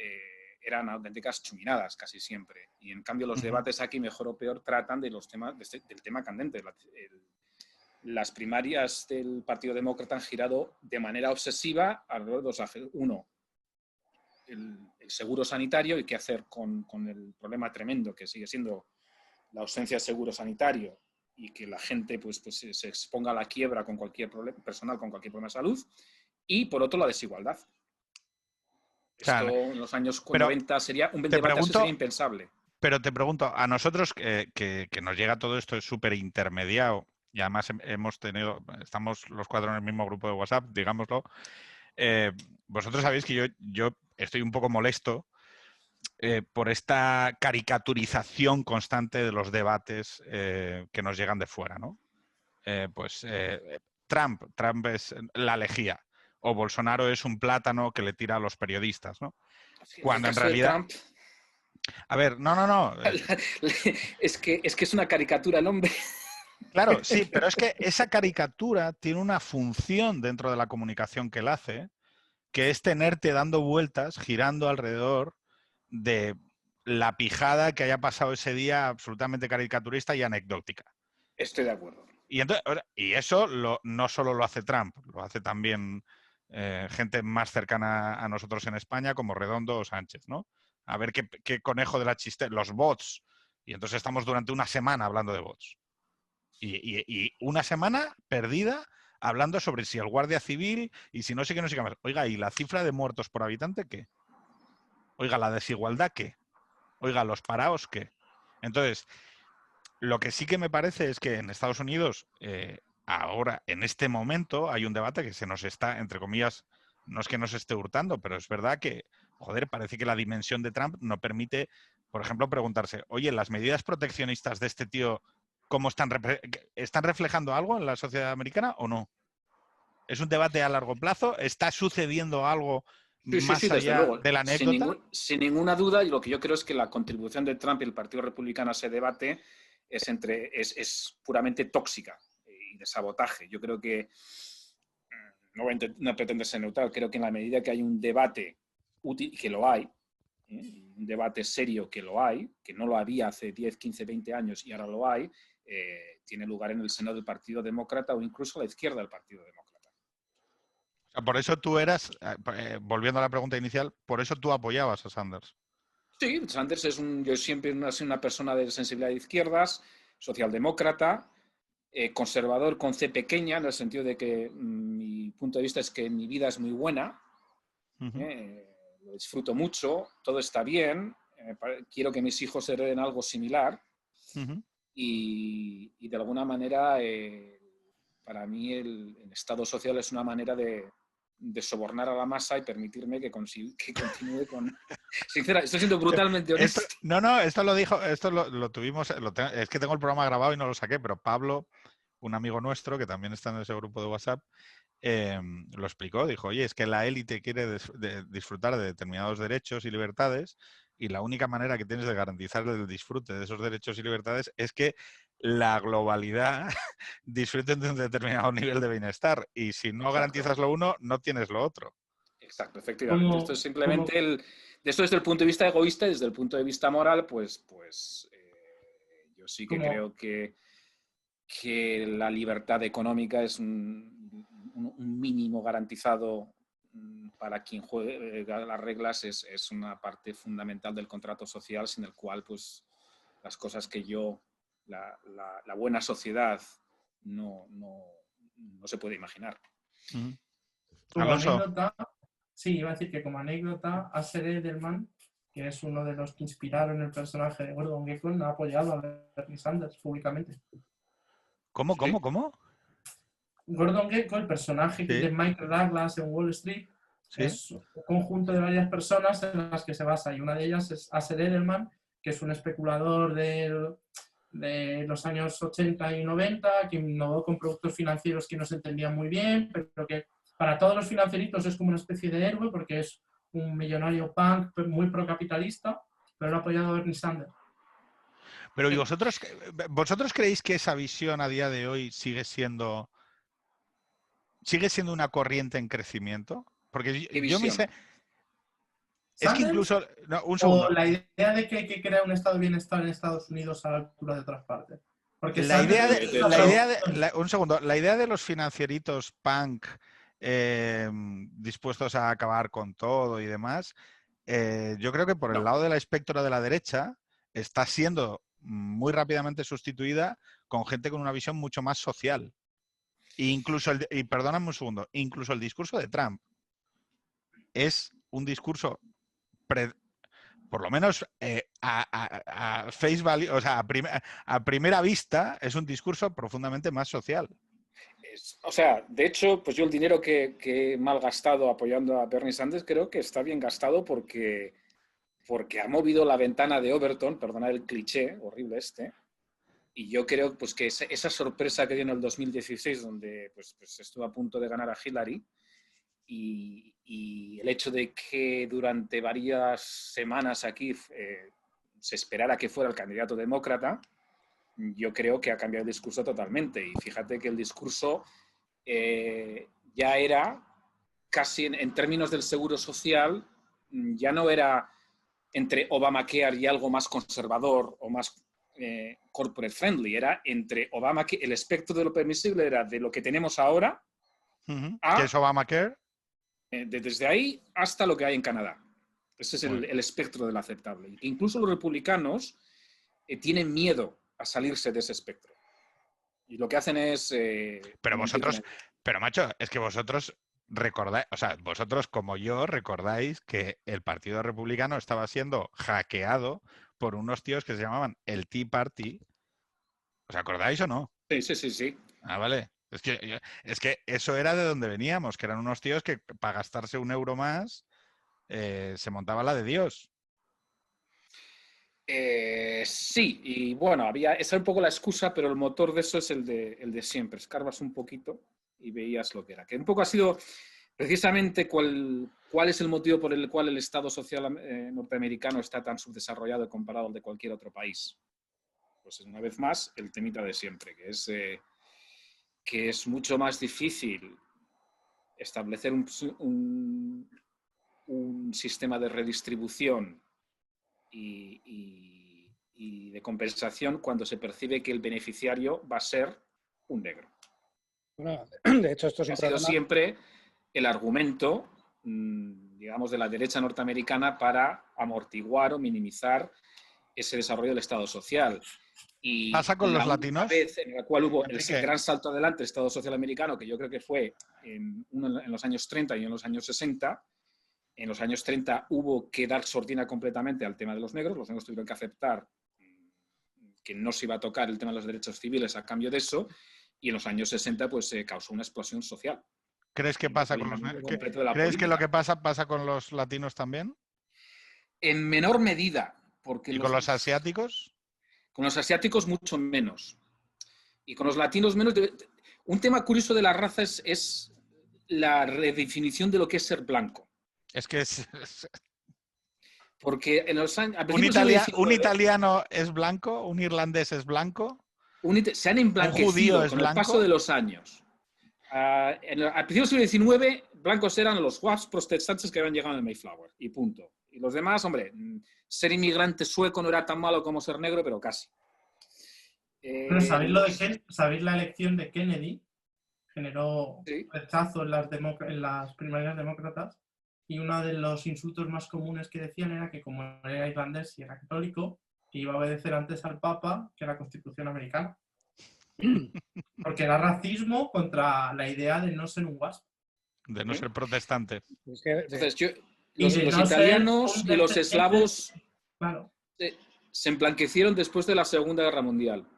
eran auténticas chuminadas casi siempre. Y en cambio los debates aquí, mejor o peor, tratan de los temas, del tema candente. Las primarias del Partido Demócrata han girado de manera obsesiva alrededor de dos ejes. Uno, el seguro sanitario y qué hacer con el problema tremendo que sigue siendo la ausencia de seguro sanitario y que la gente pues se exponga a la quiebra con cualquier problema personal, con cualquier problema de salud. Y por otro, la desigualdad. Claro, Esto en los años pero 90 sería un te debate así pregunto, sería impensable. pero te pregunto, a nosotros que nos llega todo esto es súper intermediado y además estamos los cuatro en el mismo grupo de WhatsApp, digámoslo. Vosotros sabéis que yo estoy un poco molesto por esta caricaturización constante de los debates que nos llegan de fuera, ¿no? Trump es la lejía, o Bolsonaro es un plátano que le tira a los periodistas, ¿no? Cuando en realidad... Trump, A ver, no. es que es una caricatura, ¿no, hombre? Claro, sí, pero es que esa caricatura tiene una función dentro de la comunicación que él hace, que es tenerte dando vueltas, girando alrededor de la pijada que haya pasado ese día absolutamente caricaturista y anecdótica. Estoy de acuerdo. Y eso no solo lo hace Trump, lo hace también gente más cercana a nosotros en España, como Redondo o Sánchez, ¿no? A ver qué conejo de la chiste, los bots. Y entonces estamos durante una semana hablando de bots. Y una semana perdida hablando sobre si el guardia civil y si no sé qué, no sé qué más. Oiga, ¿y la cifra de muertos por habitante qué? Oiga, ¿la desigualdad qué? Oiga, ¿los paraos qué? Entonces, lo que sí que me parece es que en Estados Unidos, ahora, en este momento, hay un debate que se nos está, entre comillas, no es que nos esté hurtando, pero es verdad que, joder, parece que la dimensión de Trump no permite, por ejemplo, preguntarse, oye, ¿las medidas proteccionistas de este tío, cómo están reflejando algo en la sociedad americana o no? ¿Es un debate a largo plazo? ¿Está sucediendo algo Sí, más desde allá luego. de la anécdota? Sin ninguna duda, y lo que yo creo es que la contribución de Trump y el Partido Republicano a ese debate es puramente tóxica y de sabotaje. Yo creo que, no pretendo ser neutral, creo que en la medida que hay un debate útil, y que lo hay, un debate serio que lo hay, que no lo había hace 10, 15, 20 años y ahora lo hay, tiene lugar en el seno del Partido Demócrata o incluso a la izquierda del Partido Demócrata. Por eso tú eras, volviendo a la pregunta inicial, por eso tú apoyabas a Sanders. Sí, Sanders yo siempre he sido una persona de sensibilidad de izquierdas, socialdemócrata, conservador con C pequeña, en el sentido de que mi punto de vista es que mi vida es muy buena, lo disfruto mucho, todo está bien, quiero que mis hijos hereden algo similar y de alguna manera para mí el Estado social es una manera de sobornar a la masa y permitirme que continúe con... Sincera, estoy siendo brutalmente honesto. Esto lo dijo, esto lo tuvimos, es que tengo el programa grabado y no lo saqué, pero Pablo, un amigo nuestro que también está en ese grupo de WhatsApp, lo explicó, dijo, oye, es que la élite quiere disfrutar de determinados derechos y libertades y la única manera que tienes de garantizar el disfrute de esos derechos y libertades es que la globalidad disfruten de un determinado nivel de bienestar y si no garantizas lo uno, no tienes lo otro. Exacto, efectivamente. Esto es simplemente esto desde el punto de vista egoísta y desde el punto de vista moral, pues yo sí que creo que la libertad económica es un mínimo garantizado para quien juega las reglas, es una parte fundamental del contrato social sin el cual pues las cosas que la buena sociedad no se puede imaginar. Como Alonso. anécdota, sí, iba a decir que como anécdota, Asher Edelman, que es uno de los que inspiraron el personaje de Gordon Gekko, ha apoyado a Bernie Sanders públicamente. ¿Cómo? Gordon Gekko, el personaje de Michael Douglas en Wall Street, es un conjunto de varias personas en las que se basa, y una de ellas es Asher Edelman, que es un especulador de los años 80 y 90, que innovó con productos financieros que no se entendían muy bien, pero que para todos los financieritos es como una especie de héroe porque es un millonario punk muy procapitalista, pero lo ha apoyado a Bernie Sanders. Pero ¿y vosotros creéis que esa visión a día de hoy sigue siendo una corriente en crecimiento? Porque yo me sé... Es que ¿Sanders? incluso... No, un ¿O segundo. la idea de que hay que crear un estado de bienestar en Estados Unidos a la altura de otras partes? Porque La idea Sanders... un segundo. La idea de los financieritos punk dispuestos a acabar con todo y demás, yo creo que por el No. lado del espectro de la derecha está siendo muy rápidamente sustituida con gente con una visión mucho más social. E incluso, y perdóname un segundo, incluso el discurso de Trump es un discurso, por lo menos a face value, o sea, a primera vista, es un discurso profundamente más social. O sea, de hecho, pues yo el dinero que he malgastado apoyando a Bernie Sanders creo que está bien gastado porque ha movido la ventana de Overton, perdona el cliché horrible y yo creo pues, que esa sorpresa que dio en el 2016, donde pues estuvo a punto de ganar a Hillary, y el hecho de que durante varias semanas aquí se esperara que fuera el candidato demócrata, yo creo que ha cambiado el discurso totalmente. Y fíjate que el discurso ya era casi en términos del seguro social, ya no era entre Obamacare y algo más conservador o más corporate friendly, era entre Obamacare, el espectro de lo permisible era de lo que tenemos ahora ¿Qué es Obamacare? desde ahí hasta lo que hay en Canadá. Ese es el espectro del aceptable. Y que incluso los republicanos tienen miedo a salirse de ese espectro. Y lo que hacen es... pero vosotros, pero macho, es que vosotros recordáis, o sea, vosotros como yo recordáis que el Partido Republicano estaba siendo hackeado por unos tíos que se llamaban el Tea Party. ¿Os acordáis o no? Sí. Ah, vale. Es que eso era de donde veníamos, que eran unos tíos que para gastarse €1 más se montaba la de Dios. Sí, y bueno, esa era un poco la excusa, pero el motor de eso es el de siempre. Escarbas un poquito y veías lo que era. Que un poco ha sido precisamente cuál es el motivo por el cual el Estado social norteamericano está tan subdesarrollado comparado al de cualquier otro país. Pues una vez más, el temita de siempre, que es mucho más difícil establecer un sistema de redistribución y de compensación cuando se percibe que el beneficiario va a ser un negro. Bueno, de hecho, esto es un ha sido problema. Siempre el argumento, digamos, de la derecha norteamericana para amortiguar o minimizar ese desarrollo del Estado social. Y ¿Pasa con la los latinos? única vez en la cual hubo Enrique, el gran salto adelante del Estado social americano, que yo creo que fue en los años 30 y en los años 60, en los años 30 hubo que dar sordina completamente al tema de los negros tuvieron que aceptar que no se iba a tocar el tema de los derechos civiles a cambio de eso, y en los años 60 pues se causó una explosión social. ¿Crees que pasa con los ¿Crees que lo que pasa con los latinos también? En menor medida. Porque ¿Y con los asiáticos? Con los asiáticos mucho menos. Y con los latinos menos. Un tema curioso de la raza es la redefinición de lo que es ser blanco. Es que porque en los años, un italiano es blanco, un irlandés es blanco, se han emblanquecido con el paso de los años. Al principio del siglo XIX, blancos eran los Wasps protestantes que habían llegado en el Mayflower, y punto. Y los demás, hombre, ser inmigrante sueco no era tan malo como ser negro, pero casi. Pero ¿sabéis la elección de Kennedy? Generó rechazo en las primarias demócratas, y uno de los insultos más comunes que decían era que como era irlandés y era católico, que iba a obedecer antes al Papa que a la Constitución americana. Porque era racismo contra la idea de no ser un WASP. De no ser protestante. Entonces, los italianos y los eslavos claro, se emblanquecieron después de la Segunda Guerra Mundial.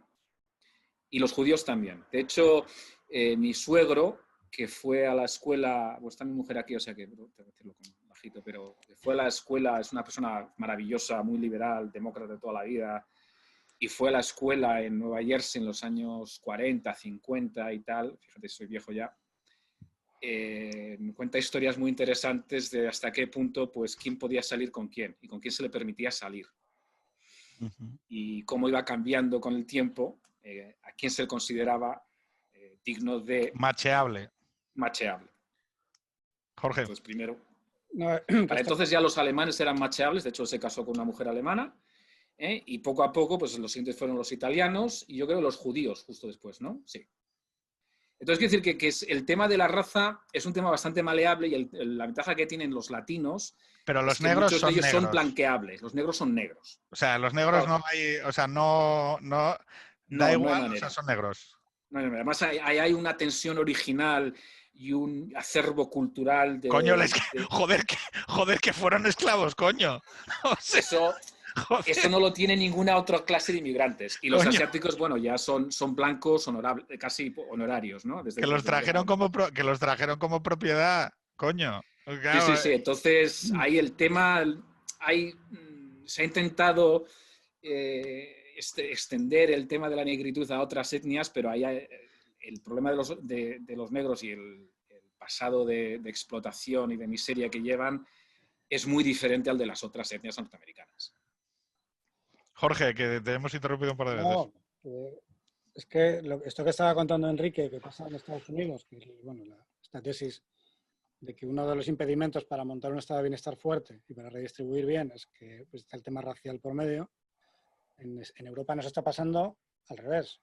Y los judíos también. De hecho, mi suegro, que fue a la escuela, pues está mi mujer aquí, o sea que tengo que decirlo con bajito, pero fue a la escuela, es una persona maravillosa, muy liberal, demócrata de toda la vida, y fue a la escuela en Nueva Jersey en los años 40, 50 y tal, fíjate, soy viejo ya, me cuenta historias muy interesantes de hasta qué punto, pues, quién podía salir con quién, y con quién se le permitía salir. Y cómo iba cambiando con el tiempo, a quién se le consideraba digno de... Macheable. Macheable. Jorge. Entonces, primero... No, Para entonces ya los alemanes eran macheables, de hecho se casó con una mujer alemana, y poco a poco pues los siguientes fueron los italianos y yo creo los judíos justo después, ¿no? Sí. Entonces quiero decir que el tema de la raza es un tema bastante maleable y la ventaja que tienen los latinos Pero es los que negros muchos de son ellos son negros. blanqueables, los negros son negros. O sea, los negros Claro. no hay, o sea, no, da No hay igual, o sea, manera. son negros. No hay manera. Además hay una tensión original y un acervo cultural Coño, de- joder, que fueron esclavos, coño. O sea, Eso joder, no lo tiene ninguna otra clase de inmigrantes. Y los coño, asiáticos, bueno, ya son blancos honorables, casi honorarios, ¿no? que los trajeron como propiedad, coño. Sí, sí, Claro, sí. Entonces, ahí el tema, se ha intentado extender el tema de la negritud a otras etnias, pero ahí el problema de los negros y el pasado de explotación y de miseria que llevan es muy diferente al de las otras etnias norteamericanas. Jorge, que te hemos interrumpido un par de veces. no, es que esto que estaba contando Enrique, que pasa en Estados Unidos, que es, bueno, esta tesis de que uno de los impedimentos para montar un estado de bienestar fuerte y para redistribuir bien es que pues, está el tema racial por medio. En Europa nos está pasando al revés.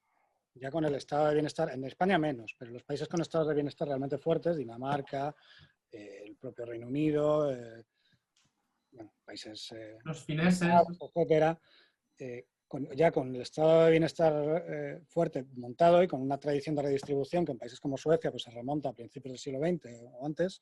Ya con el estado de bienestar, en España menos, pero los países con estados de bienestar realmente fuertes, Dinamarca, el propio Reino Unido, bueno, países Los fineses. etcétera, ya con el estado de bienestar fuerte montado y con una tradición de redistribución que en países como Suecia pues, se remonta a principios del siglo XX o antes,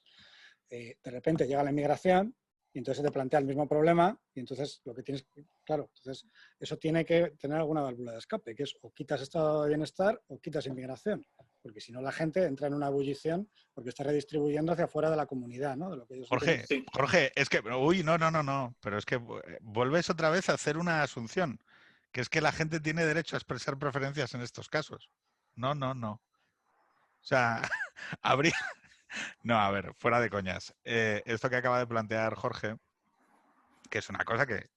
de repente llega la inmigración y entonces se te plantea el mismo problema y entonces lo que tienes, claro, entonces eso tiene que tener alguna válvula de escape, que es o quitas estado de bienestar o quitas inmigración, porque si no la gente entra en una ebullición porque está redistribuyendo hacia afuera de la comunidad, ¿no? De lo que ellos entienden. Jorge, es que, uy, no, pero es que vuelves otra vez a hacer una asunción, que es que la gente tiene derecho a expresar preferencias en estos casos. No. O sea, habría... No, a ver, fuera de coñas. Esto que acaba de plantear Jorge, que es una cosa que,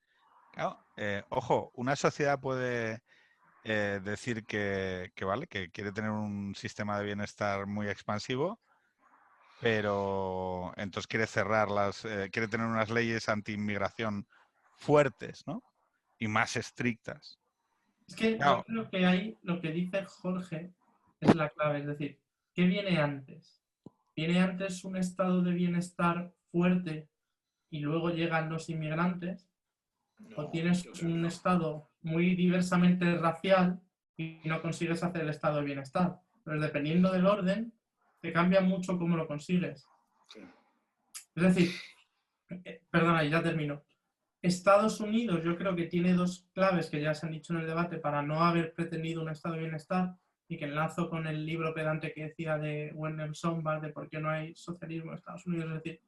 claro, ojo, una sociedad puede decir vale, que quiere tener un sistema de bienestar muy expansivo, pero entonces quiere quiere tener unas leyes anti-inmigración fuertes, ¿no? Y más estrictas. Es que Claro. yo creo que ahí lo que dice Jorge es la clave. Es decir, ¿qué viene antes? ¿Viene antes un estado de bienestar fuerte y luego llegan los inmigrantes? ¿O tienes un estado muy diversamente racial y no consigues hacer el estado de bienestar? Pero dependiendo del orden, te cambia mucho cómo lo consigues. Es decir, perdona, ya termino. Estados Unidos yo creo que tiene dos claves que ya se han dicho en el debate para no haber pretendido un estado de bienestar y que enlazo con el libro pedante que decía de Werner Sombart de por qué no hay socialismo en Estados Unidos. Es decir,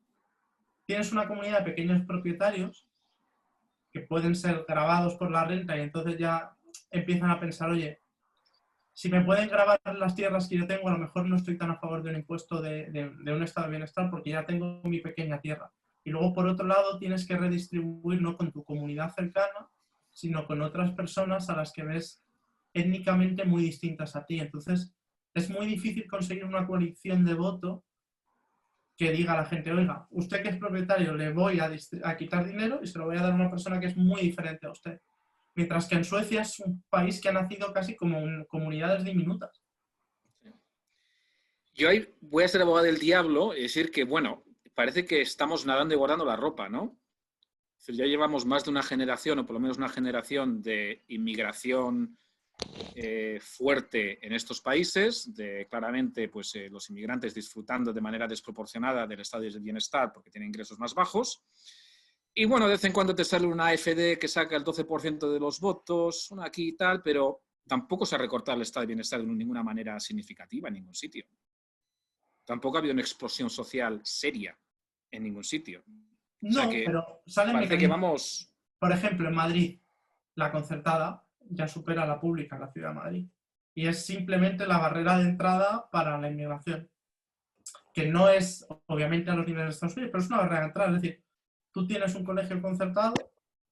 tienes una comunidad de pequeños propietarios que pueden ser grabados por la renta y entonces ya empiezan a pensar, oye, si me pueden grabar las tierras que yo tengo, a lo mejor no estoy tan a favor de un impuesto de un estado de bienestar porque ya tengo mi pequeña tierra. Y luego, por otro lado, tienes que redistribuir no con tu comunidad cercana, sino con otras personas a las que ves étnicamente muy distintas a ti. Entonces, es muy difícil conseguir una coalición de voto que diga a la gente, oiga, usted que es propietario, le voy a quitar dinero y se lo voy a dar a una persona que es muy diferente a usted. Mientras que en Suecia es un país que ha nacido casi como comunidades diminutas. Yo ahí voy a ser abogado del diablo y decir que, bueno, parece que estamos nadando y guardando la ropa, ¿no? Es decir, ya llevamos más de una generación, o por lo menos una generación de inmigración fuerte en estos países, de claramente pues, los inmigrantes disfrutando de manera desproporcionada del estado de bienestar porque tienen ingresos más bajos. Y bueno, de vez en cuando te sale una AfD que saca el 12% de los votos, una aquí y tal, pero tampoco se ha recortado el estado de bienestar de ninguna manera significativa en ningún sitio. Tampoco ha habido una explosión social seria en ningún sitio. No, o sea que pero salen parece que vamos... Por ejemplo, en Madrid, la concertada ya supera a la pública en la ciudad de Madrid. Y es simplemente la barrera de entrada para la inmigración. Que no es, obviamente, a los niveles de Estados Unidos, pero es una barrera de entrada. Es decir, tú tienes un colegio concertado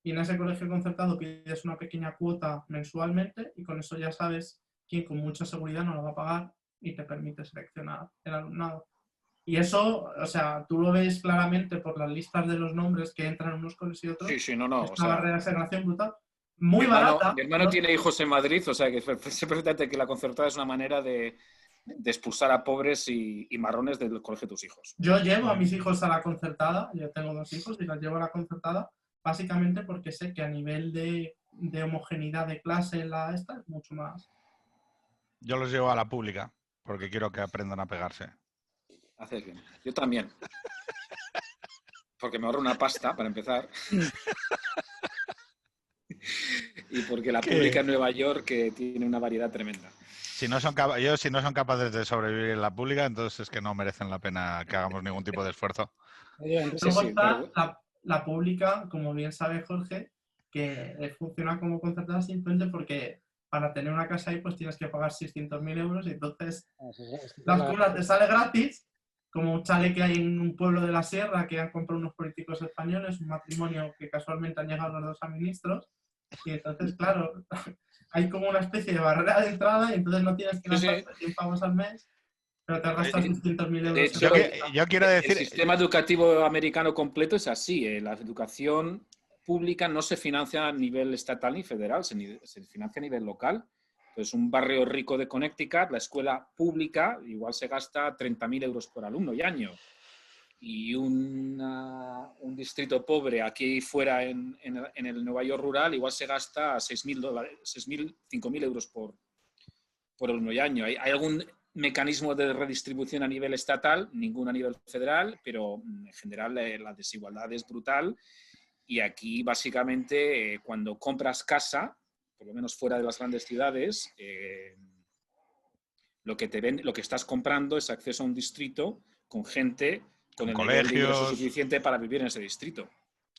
y en ese colegio concertado pides una pequeña cuota mensualmente y con eso ya sabes quién con mucha seguridad no la va a pagar y te permite seleccionar el alumnado. Y eso, o sea, tú lo ves claramente por las listas de los nombres que entran en unos coles y otros. Sí, sí, no. Es O una sea, barrera de segregación brutal. Muy barata. mi hermano ¿no? tiene hijos en Madrid, o sea que sé perfectamente que la concertada es una manera de expulsar a pobres y marrones del colegio de tus hijos. Yo llevo a mis hijos a la concertada, yo tengo 2 hijos y los llevo a la concertada básicamente porque sé que a nivel de homogeneidad de clase esta es mucho más. Yo los llevo a la pública porque quiero que aprendan a pegarse. Haces bien. Yo también. Porque me ahorro una pasta, para empezar. Y porque la pública en Nueva York tiene una variedad tremenda. Si no son capaces de sobrevivir en la pública, entonces es que no merecen la pena que hagamos ningún tipo de esfuerzo. Luego está la pública, como bien sabe Jorge, que funciona como concertada simplemente porque para tener una casa ahí pues tienes que pagar 600.000 euros y entonces la escuela te sale gratis, como un chale que hay en un pueblo de la sierra que han comprado unos políticos españoles, un matrimonio que casualmente han llegado los 2 a ministros, y entonces, claro, hay como una especie de barrera de entrada y entonces no tienes que gastar 100 pavos al mes, pero te gastas 600.000 euros. De hecho, yo quiero decir... El sistema educativo americano completo es así. La educación pública no se financia a nivel estatal ni federal, se financia a nivel local. Entonces, un barrio rico de Connecticut, la escuela pública, igual se gasta 30.000 euros por alumno y año. Y un distrito pobre aquí fuera en el Nueva York rural, igual se gasta $6.000, 5.000 euros por alumno y año. ¿Hay algún mecanismo de redistribución a nivel estatal? Ninguno a nivel federal, pero en general la desigualdad es brutal. Y aquí, básicamente, cuando compras casa, por lo menos fuera de las grandes ciudades, lo que estás comprando es acceso a un distrito con gente con el nivel de ingreso suficiente para vivir en ese distrito.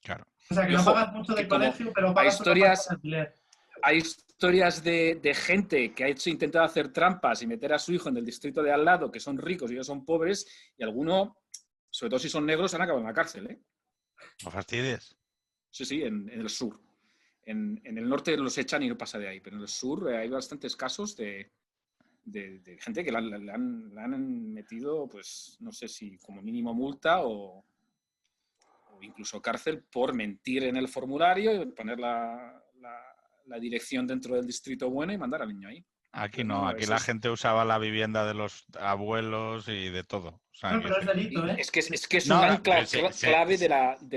Claro. O sea, que no pagas mucho de colegio, pero pagas una parte de alquiler. Hay historias de gente que ha intentado hacer trampas y meter a su hijo en el distrito de al lado, que son ricos y ellos son pobres, y algunos, sobre todo si son negros, han acabado en la cárcel, ¿eh? No fastidies. Sí, en el sur. En el norte los echan y no pasa de ahí, pero en el sur hay bastantes casos de gente que le han metido, pues no sé si como mínimo multa o incluso cárcel por mentir en el formulario y poner la dirección dentro del distrito bueno y mandar al niño ahí. Aquí no, aquí la gente usaba la vivienda de los abuelos y de todo. O sea, no, pero es delito, ¿eh? Es que es un ancla clave de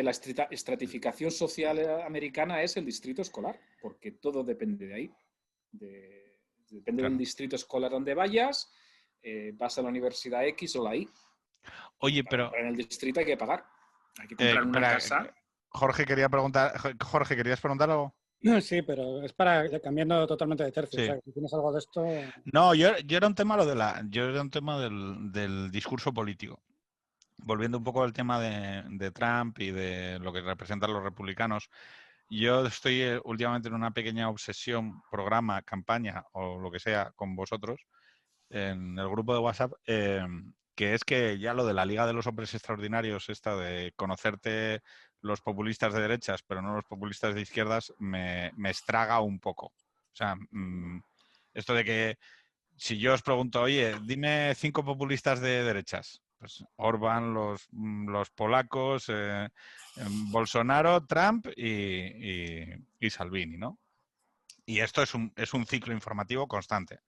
la estratificación social americana, es el distrito escolar, porque todo depende de ahí. Depende del distrito escolar donde vayas, vas a la universidad X o la Y. Oye, pero... En el distrito hay que pagar. Hay que comprar una casa. Jorge, ¿querías preguntar algo? Sí, pero es para cambiando totalmente de tercio. Sí. O sea, si tienes algo de esto... No, yo era un tema del discurso político. Volviendo un poco al tema de Trump y de lo que representan los republicanos. Yo estoy últimamente en una pequeña obsesión, programa, campaña o lo que sea con vosotros en el grupo de WhatsApp, que es que ya lo de la Liga de los Hombres Extraordinarios, esta de conocerte los populistas de derechas, pero no los populistas de izquierdas, me estraga un poco. O sea, esto de que si yo os pregunto, oye, dime 5 populistas de derechas, pues Orbán, los polacos, Bolsonaro, Trump y Salvini, ¿no? Y esto es un ciclo informativo constante.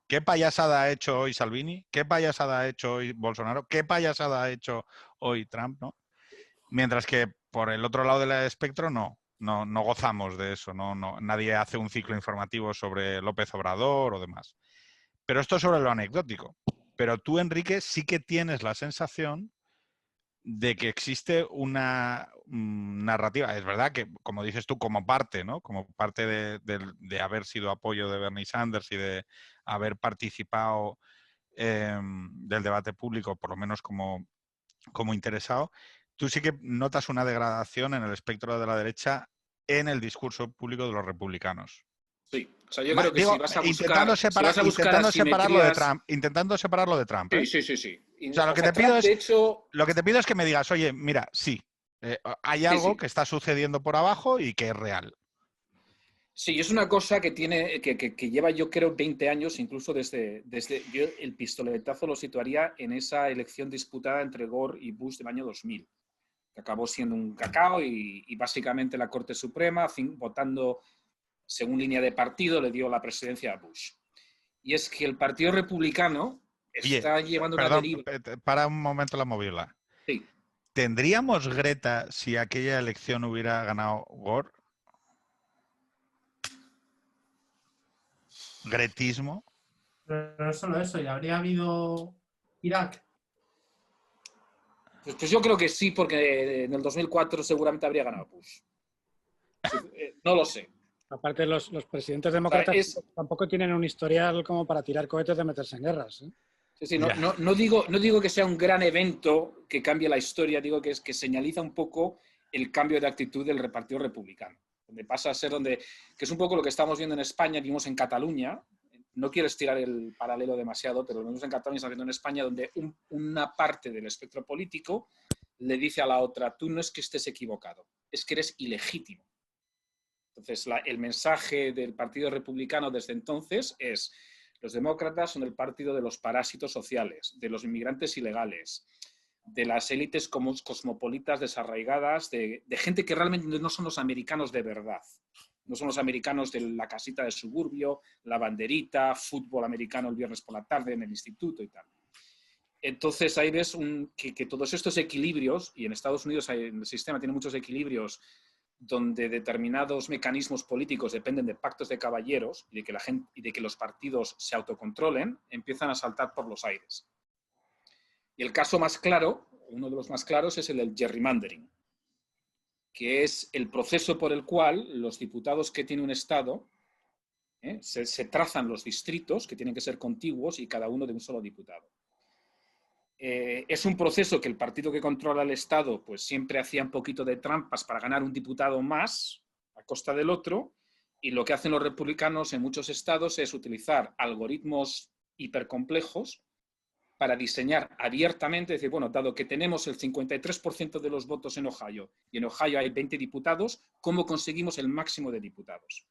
¿Qué payasada ha hecho hoy Salvini? ¿Qué payasada ha hecho hoy Bolsonaro? ¿Qué payasada ha hecho hoy Trump? ¿No? Mientras que por el otro lado del espectro no gozamos de eso. Nadie hace un ciclo informativo sobre López Obrador o demás. Pero esto es sobre lo anecdótico. Pero tú, Enrique, sí que tienes la sensación de que existe una narrativa. Es verdad que, como dices tú, como parte, ¿no? Como parte de haber sido apoyo de Bernie Sanders y de haber participado del debate público, por lo menos como interesado, tú sí que notas una degradación en el espectro de la derecha en el discurso público de los republicanos. Sí, o sea, yo creo que si vas a buscar... Intentando separarlo de Trump. ¿eh? Sí. O sea, lo que te pido es que me digas, oye, mira, sí, hay algo que está sucediendo por abajo y que es real. Sí, es una cosa que tiene, que lleva yo creo 20 años, incluso desde yo el pistoletazo lo situaría en esa elección disputada entre Gore y Bush del año 2000, que acabó siendo un cacao y básicamente la Corte Suprema, votando según línea de partido, le dio la presidencia a Bush. Y es que el Partido Republicano está llevando una Perdón, deriva. para un momento la moviola. Sí. ¿Tendríamos Greta si aquella elección hubiera ganado Gore? ¿Gretismo? Pero no solo eso, ya habría habido Irak. Pues yo creo que sí, porque en el 2004 seguramente habría ganado Bush. No lo sé. Aparte, los presidentes demócratas O sea, tampoco tienen un historial como para tirar cohetes de meterse en guerras, ¿eh? Sí, no digo que sea un gran evento que cambie la historia, digo que es que señaliza un poco el cambio de actitud del Partido Republicano, donde pasa a ser que es un poco lo que estamos viendo en España, vimos en Cataluña, no quiero estirar el paralelo demasiado, pero lo vimos en Cataluña, estamos viendo en España, donde una parte del espectro político le dice a la otra, tú no es que estés equivocado, es que eres ilegítimo. Entonces, el mensaje del Partido Republicano desde entonces es: los demócratas son el partido de los parásitos sociales, de los inmigrantes ilegales, de las élites cosmopolitas desarraigadas, de gente que realmente no son los americanos de verdad. No son los americanos de la casita del suburbio, la banderita, fútbol americano el viernes por la tarde en el instituto y tal. Entonces ahí ves que todos estos equilibrios, y en Estados Unidos el sistema tiene muchos equilibrios donde determinados mecanismos políticos dependen de pactos de caballeros y de que los partidos se autocontrolen, empiezan a saltar por los aires. Y el caso más claro, uno de los más claros, es el del gerrymandering, que es el proceso por el cual los diputados que tiene un Estado se trazan los distritos, que tienen que ser contiguos y cada uno de un solo diputado. Es un proceso que el partido que controla el Estado pues siempre hacía un poquito de trampas para ganar un diputado más a costa del otro, y lo que hacen los republicanos en muchos estados es utilizar algoritmos hipercomplejos para diseñar abiertamente, decir, bueno, dado que tenemos el 53% de los votos en Ohio y en Ohio hay 20 diputados, ¿cómo conseguimos el máximo de diputados?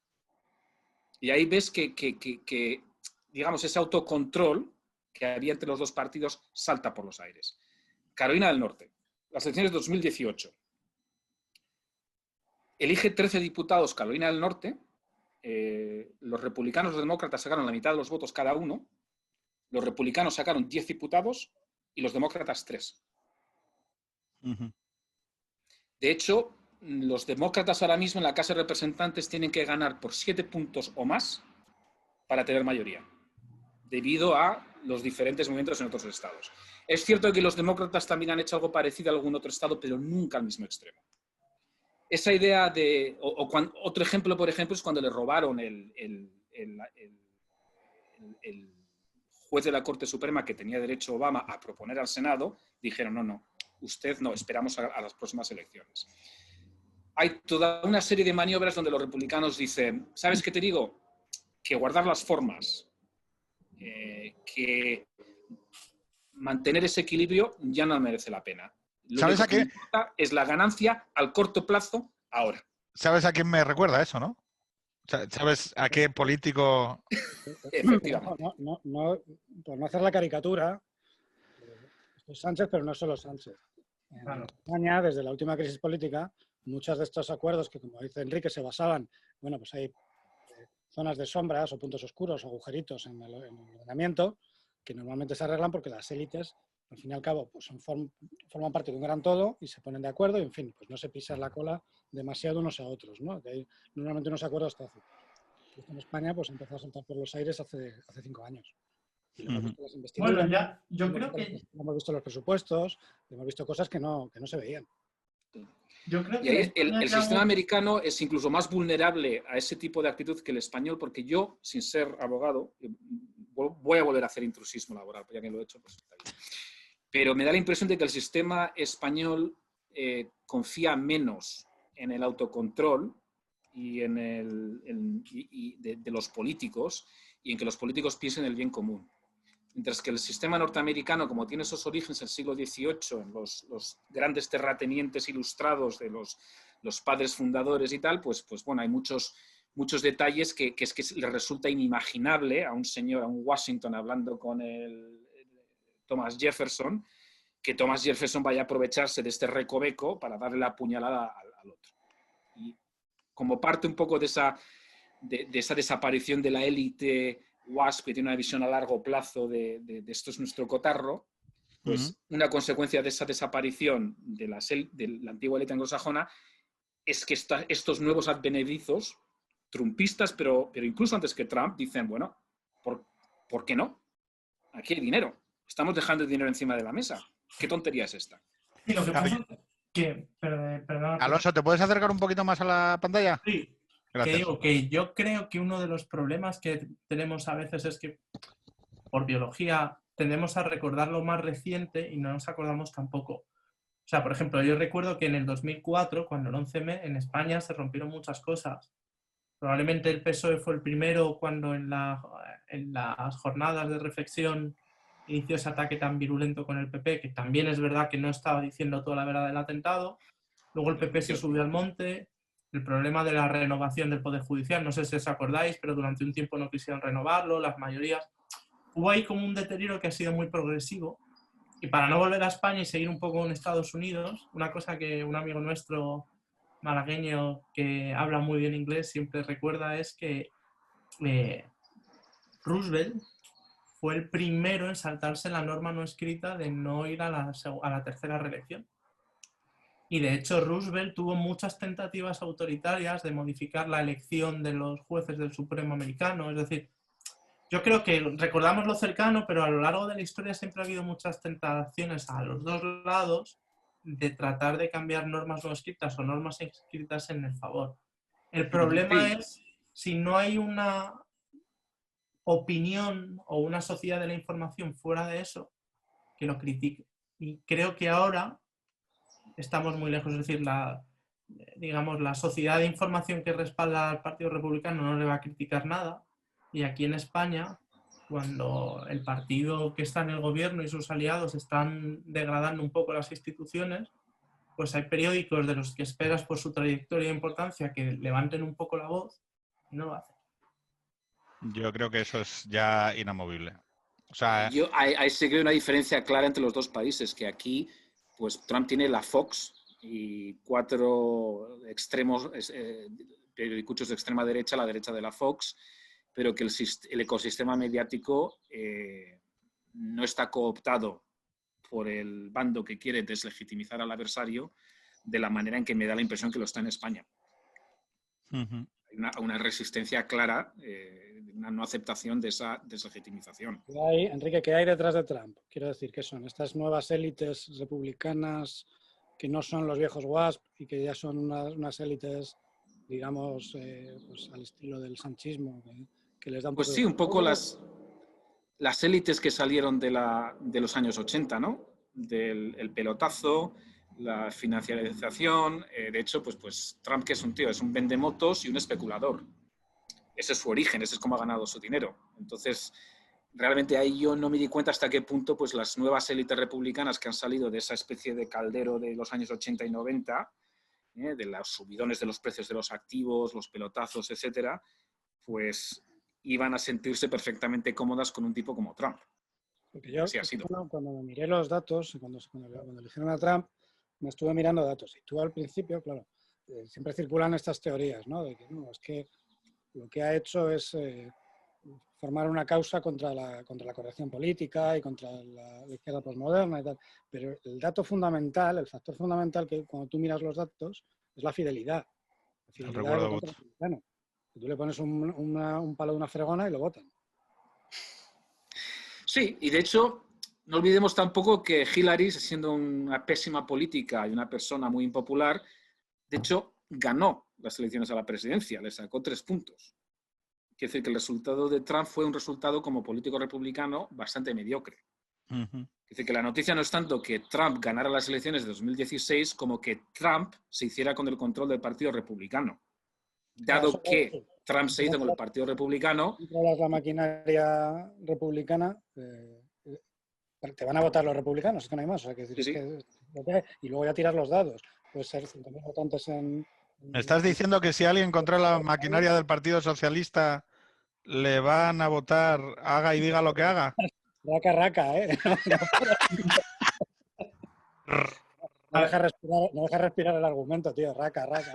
Y ahí ves que digamos, ese autocontrol que había entre los dos partidos salta por los aires. Carolina del Norte, las elecciones de 2018. Elige 13 diputados Carolina del Norte, los republicanos y los demócratas sacaron la mitad de los votos cada uno, los republicanos sacaron 10 diputados y los demócratas 3. Uh-huh. De hecho, los demócratas ahora mismo en la Casa de Representantes tienen que ganar por 7 puntos o más para tener mayoría, debido a los diferentes movimientos en otros estados. Es cierto que los demócratas también han hecho algo parecido a algún otro estado, pero nunca al mismo extremo. Esa idea de... otro ejemplo, por ejemplo, es cuando le robaron el juez de la Corte Suprema que tenía derecho Obama a proponer al Senado, dijeron, no, usted no, esperamos a las próximas elecciones. Hay toda una serie de maniobras donde los republicanos dicen, ¿sabes qué te digo? Que guardar las formas, que mantener ese equilibrio ya no merece la pena. Lo único que importa es la ganancia al corto plazo ahora. ¿Sabes a quién me recuerda eso, no? ¿Sabes a qué político? Efectivamente. Por no hacer la caricatura, esto es Sánchez, pero no solo Sánchez. En España, desde la última crisis política, muchos de estos acuerdos que, como dice Enrique, se basaban, bueno, pues hay zonas de sombras o puntos oscuros o agujeritos en el ordenamiento que normalmente se arreglan porque las élites, al fin y al cabo, pues forman parte de un gran todo y se ponen de acuerdo y, en fin, pues no se pisan la cola demasiado unos a otros, ¿no? De ahí, normalmente unos acuerdos hasta hace. En España, pues empezó a saltar por los aires hace 5 años. Y lo hemos visto las investiduras, bueno, ya, yo creo que... hemos visto los presupuestos, hemos visto cosas que no se veían. Yo creo que el sistema americano es incluso más vulnerable a ese tipo de actitud que el español, porque yo, sin ser abogado, voy a volver a hacer intrusismo laboral, ya que lo he hecho, pues está bien. Pero me da la impresión de que el sistema español confía menos en el autocontrol y de los políticos, y en que los políticos piensen en el bien común. Mientras que el sistema norteamericano, como tiene esos orígenes en el siglo XVIII, en los grandes terratenientes ilustrados de los padres fundadores y tal, pues bueno, hay muchos muchos detalles que es que le resulta inimaginable a un señor, a un Washington hablando con el Thomas Jefferson, que Thomas Jefferson vaya a aprovecharse de este recoveco para darle la puñalada al otro. Y como parte un poco de esa desaparición de la élite WASP, que tiene una visión a largo plazo de esto es nuestro cotarro, pues una consecuencia de esa desaparición de la antigua élite anglosajona es que estos nuevos advenedizos, trumpistas, pero incluso antes que Trump, dicen, bueno, ¿por qué no? Aquí hay dinero. Estamos dejando el dinero encima de la mesa. ¿Qué tontería es esta? Y lo que pasa es que... Perdón, Alonso, ¿te puedes acercar un poquito más a la pantalla? sí. Gracias. Que digo que yo creo que uno de los problemas que tenemos a veces es que por biología tendemos a recordar lo más reciente y no nos acordamos tampoco. O sea, por ejemplo, yo recuerdo que en el 2004, cuando el 11M, en España se rompieron muchas cosas. Probablemente el PSOE fue el primero cuando en las jornadas de reflexión inició ese ataque tan virulento con el PP, que también es verdad que no estaba diciendo toda la verdad del atentado. Luego el PP se subió al monte. El problema de la renovación del Poder Judicial, no sé si os acordáis, pero durante un tiempo no quisieron renovarlo, las mayorías. Hubo ahí como un deterioro que ha sido muy progresivo. Y para no volver a España y seguir un poco en Estados Unidos, una cosa que un amigo nuestro malagueño que habla muy bien inglés siempre recuerda es que Roosevelt fue el primero en saltarse la norma no escrita de no ir a la tercera reelección. Y de hecho Roosevelt tuvo muchas tentativas autoritarias de modificar la elección de los jueces del Supremo americano. Es decir, yo creo que recordamos lo cercano, pero a lo largo de la historia siempre ha habido muchas tentaciones a los dos lados de tratar de cambiar normas no escritas o normas escritas en el favor. El problema es si no hay una opinión o una sociedad de la información fuera de eso que lo critique. Y creo que ahora estamos muy lejos, es decir, la sociedad de información que respalda al Partido Republicano no le va a criticar nada. Y aquí en España, cuando el partido que está en el gobierno y sus aliados están degradando un poco las instituciones, pues hay periódicos de los que esperas por su trayectoria e importancia que levanten un poco la voz y no lo hacen. Yo creo que eso es ya inamovible. O sea, Ahí se ve una diferencia clara entre los dos países, que aquí pues Trump tiene la Fox y 4 extremos, periodicuchos de extrema derecha, la derecha de la Fox, pero que el ecosistema mediático no está cooptado por el bando que quiere deslegitimizar al adversario de la manera en que me da la impresión que lo está en España. Hay una resistencia clara, una no aceptación de esa deslegitimización. Enrique, ¿qué hay detrás de Trump? Quiero decir, ¿qué son estas nuevas élites republicanas que no son los viejos WASP y que ya son unas élites, digamos, pues al estilo del sanchismo, que les da un poco Pues sí, un poco las élites que salieron de los años 80, ¿no? Del pelotazo, la financiarización. De hecho, pues Trump, que es un tío, es un vendemotos y un especulador. Ese es su origen, ese es cómo ha ganado su dinero. Entonces, realmente ahí yo no me di cuenta hasta qué punto pues las nuevas élites republicanas que han salido de esa especie de caldero de los años 80 y 90, de los subidones de los precios de los activos, los pelotazos, etcétera, pues iban a sentirse perfectamente cómodas con un tipo como Trump. Porque yo, así ha sido. Cuando me miré los datos, cuando eligieron a Trump, me estuve mirando datos. Y tú al principio, claro, siempre circulan estas teorías, ¿no? De que no, es que lo que ha hecho es formar una causa contra la corrección política y contra la izquierda posmoderna y tal. Pero el dato fundamental, el factor fundamental que cuando tú miras los datos es la fidelidad. La fidelidad del voto republicano. Tú le pones un palo de una fregona y lo votan. Sí, y de hecho, no olvidemos tampoco que Hillary, siendo una pésima política y una persona muy impopular, de hecho, ganó las elecciones a la presidencia, le sacó 3 puntos. Quiere decir que el resultado de Trump fue un resultado como político republicano bastante mediocre. Quiere decir que la noticia no es tanto que Trump ganara las elecciones de 2016 como que Trump se hiciera con el control del Partido Republicano. Dado que Trump se hizo con el Partido Republicano... Controlas la maquinaria republicana, te van a votar los republicanos, es que no hay más. O sea, que decir, sí. y luego ya tiras los dados. Puede ser 5.000 votantes en ¿Me estás diciendo que si alguien controla la maquinaria del Partido Socialista le van a votar, haga y diga lo que haga? Raca, raca, ¿eh? No deja respirar el argumento, tío. Raca, raca.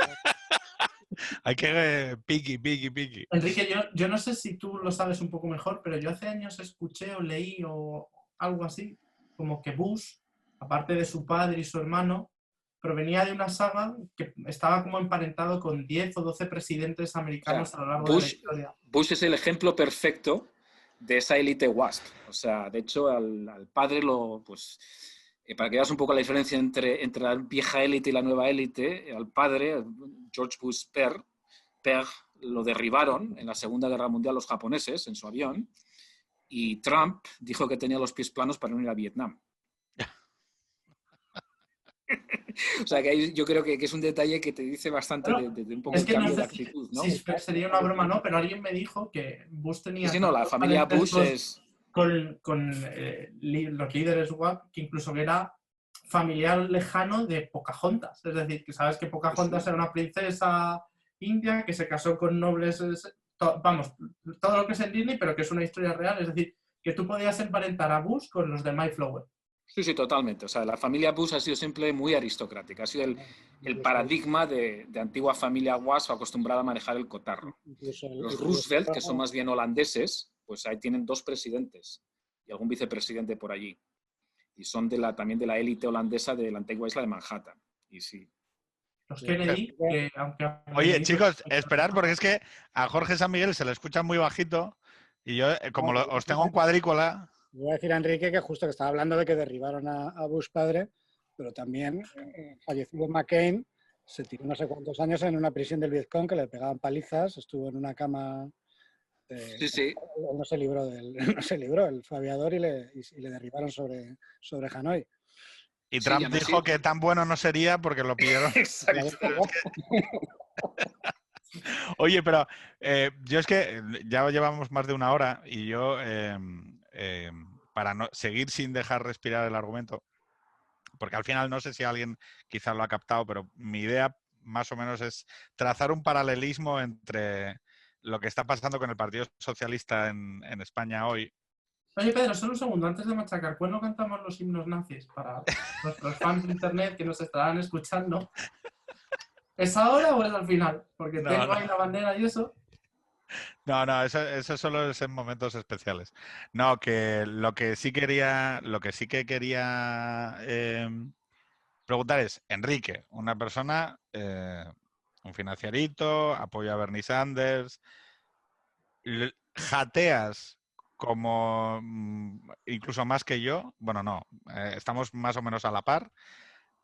Hay que piqui, piqui, piqui. Enrique, yo no sé si tú lo sabes un poco mejor, pero yo hace años escuché o leí o algo así, como que Bush, aparte de su padre y su hermano, provenía de una saga que estaba como emparentado con 10 o 12 presidentes americanos a lo largo de la historia. Bush es el ejemplo perfecto de esa élite WASP. O sea, de hecho, al padre para que veas un poco la diferencia entre la vieja élite y la nueva élite, al padre, George Bush Père, lo derribaron en la Segunda Guerra Mundial los japoneses en su avión, y Trump dijo que tenía los pies planos para no ir a Vietnam. O sea, que ahí yo creo que es un detalle que te dice bastante de un poco el cambio de actitud, ¿no? Sí, sería una broma, ¿no? Pero alguien me dijo que Bush tenía... Sí, no, la familia Bush es... Con los líderes WAP, que incluso era familiar lejano de Pocahontas. Es decir, que sabes que Pocahontas era una princesa india que se casó con nobles... Vamos, todo lo que es en Disney, pero que es una historia real. Es decir, que tú podías emparentar a Bush con los de Mayflower. Sí, sí, totalmente. O sea, la familia Bush ha sido siempre muy aristocrática. Ha sido el paradigma de antigua familia WASP acostumbrada a manejar el cotarro. Los Roosevelt, que son más bien holandeses, pues ahí tienen 2 presidentes y algún vicepresidente por allí. Y son también de la élite holandesa de la antigua isla de Manhattan. Y sí. Los Kennedy, que aunque... Oye, chicos, esperad, porque es que a Jorge San Miguel se le escucha muy bajito y yo, como os tengo en cuadrícula... Voy a decir a Enrique que justo que estaba hablando de que derribaron a Bush padre, pero también fallecido McCain se tiró no sé cuántos años en una prisión del Vietcong que le pegaban palizas, estuvo en una cama... Sí, sí. No se libró, él fue aviador y le derribaron sobre Hanoi. Y Trump dijo que tan bueno no sería porque lo pillaron. Exacto. Oye, pero yo es que ya llevamos más de una hora y yo, para no seguir sin dejar respirar el argumento, porque al final no sé si alguien quizás lo ha captado, pero mi idea más o menos es trazar un paralelismo entre lo que está pasando con el Partido Socialista en España hoy. Oye, Pedro, solo un segundo, antes de machacar, ¿cuándo cantamos los himnos nazis para nuestros fans de internet que nos estarán escuchando? ¿Es ahora o es al final? Porque tengo ahí la bandera y eso. No, eso solo es en momentos especiales. No, que lo que sí que quería preguntar es, Enrique, una persona, un financierito, apoya a Bernie Sanders, jateas como incluso más que yo, bueno, no, estamos más o menos a la par,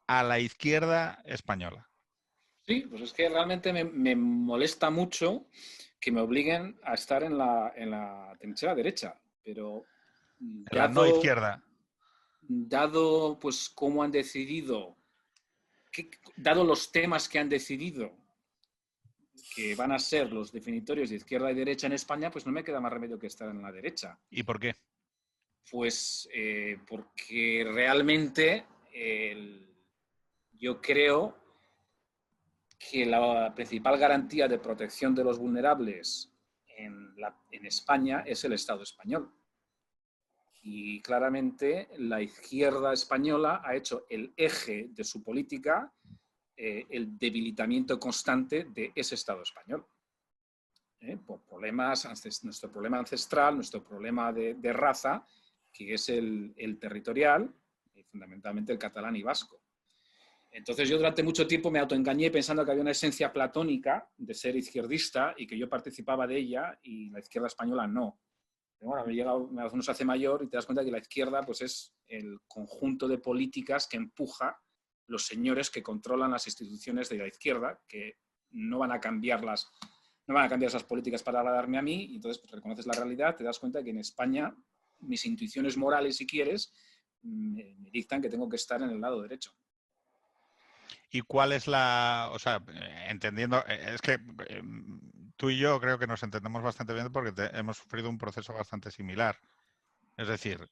a la izquierda española. Sí, pues es que realmente me molesta mucho que me obliguen a estar en la trinchera derecha, pero la no izquierda. Dado pues cómo han decidido, dado los temas que han decidido que van a ser los definitorios de izquierda y derecha en España, pues no me queda más remedio que estar en la derecha. ¿Y por qué? Pues porque realmente yo creo que la principal garantía de protección de los vulnerables en España es el Estado español. Y claramente la izquierda española ha hecho el eje de su política el debilitamiento constante de ese Estado español. Por problemas, nuestro problema ancestral, nuestro problema de raza, que es el territorial, y fundamentalmente el catalán y vasco. Entonces yo durante mucho tiempo me autoengañé pensando que había una esencia platónica de ser izquierdista y que yo participaba de ella y la izquierda española no. Pero bueno, uno se hace mayor y te das cuenta que la izquierda pues, es el conjunto de políticas que empuja los señores que controlan las instituciones de la izquierda, que no van a cambiar esas políticas para agradarme a mí, y entonces pues, reconoces la realidad, te das cuenta que en España mis intuiciones morales, si quieres, me dictan que tengo que estar en el lado derecho. ¿Y cuál es o sea, entendiendo, es que tú y yo creo que nos entendemos bastante bien porque hemos sufrido un proceso bastante similar. Es decir,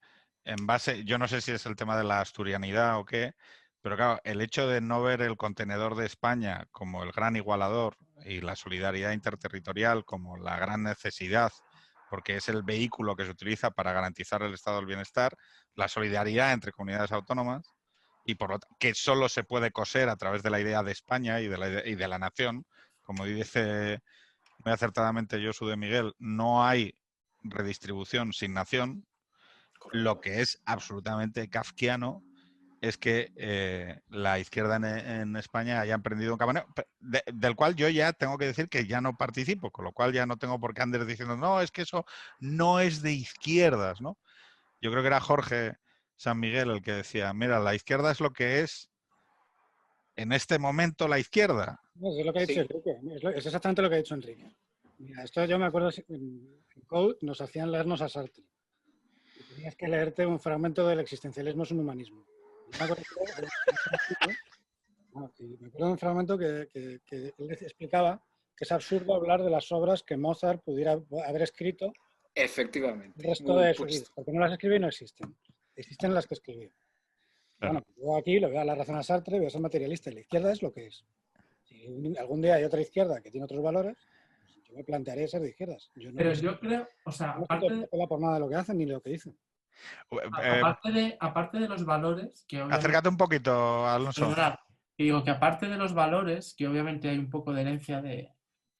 en base, yo no sé si es el tema de la asturianidad o qué, Pero claro, el hecho de no ver el contenedor de España como el gran igualador y la solidaridad interterritorial como la gran necesidad, porque es el vehículo que se utiliza para garantizar el estado del bienestar, la solidaridad entre comunidades autónomas, y por lo que solo se puede coser a través de la idea de España y de la nación, como dice muy acertadamente Josu de Miguel, no hay redistribución sin nación. Lo que es absolutamente kafkiano es que la izquierda en España haya emprendido un camino del cual yo ya tengo que decir que ya no participo, con lo cual ya no tengo por qué andar diciendo, no, es que eso no es de izquierdas, ¿no? Yo creo que era Jorge San Miguel el que decía, mira, la izquierda es lo que es en este momento la izquierda. No, es lo que ha dicho Sí. Enrique. Es exactamente lo que ha dicho Enrique. Mira, esto yo me acuerdo, en Code nos hacían leernos a Sartre. Y tenías que leerte un fragmento del existencialismo es un humanismo. Y me acuerdo de un fragmento que él explicaba que es absurdo hablar de las obras que Mozart pudiera haber escrito Efectivamente. el resto Muy de su puesto. vida, porque no las escribe y no existen. Existen las que escribió. Claro. Bueno, yo aquí le voy a dar la razón a Sartre, voy a ser materialista y la izquierda es lo que es. Si algún día hay otra izquierda que tiene otros valores, pues yo me plantearía ser de izquierdas. Yo no Pero me yo creo, o sea, no estoy por nada de lo que hacen ni de lo que dicen. aparte de los valores, que obviamente... Acércate un poquito, Alonso. Perdonad, y digo que aparte de los valores, que obviamente hay un poco de herencia de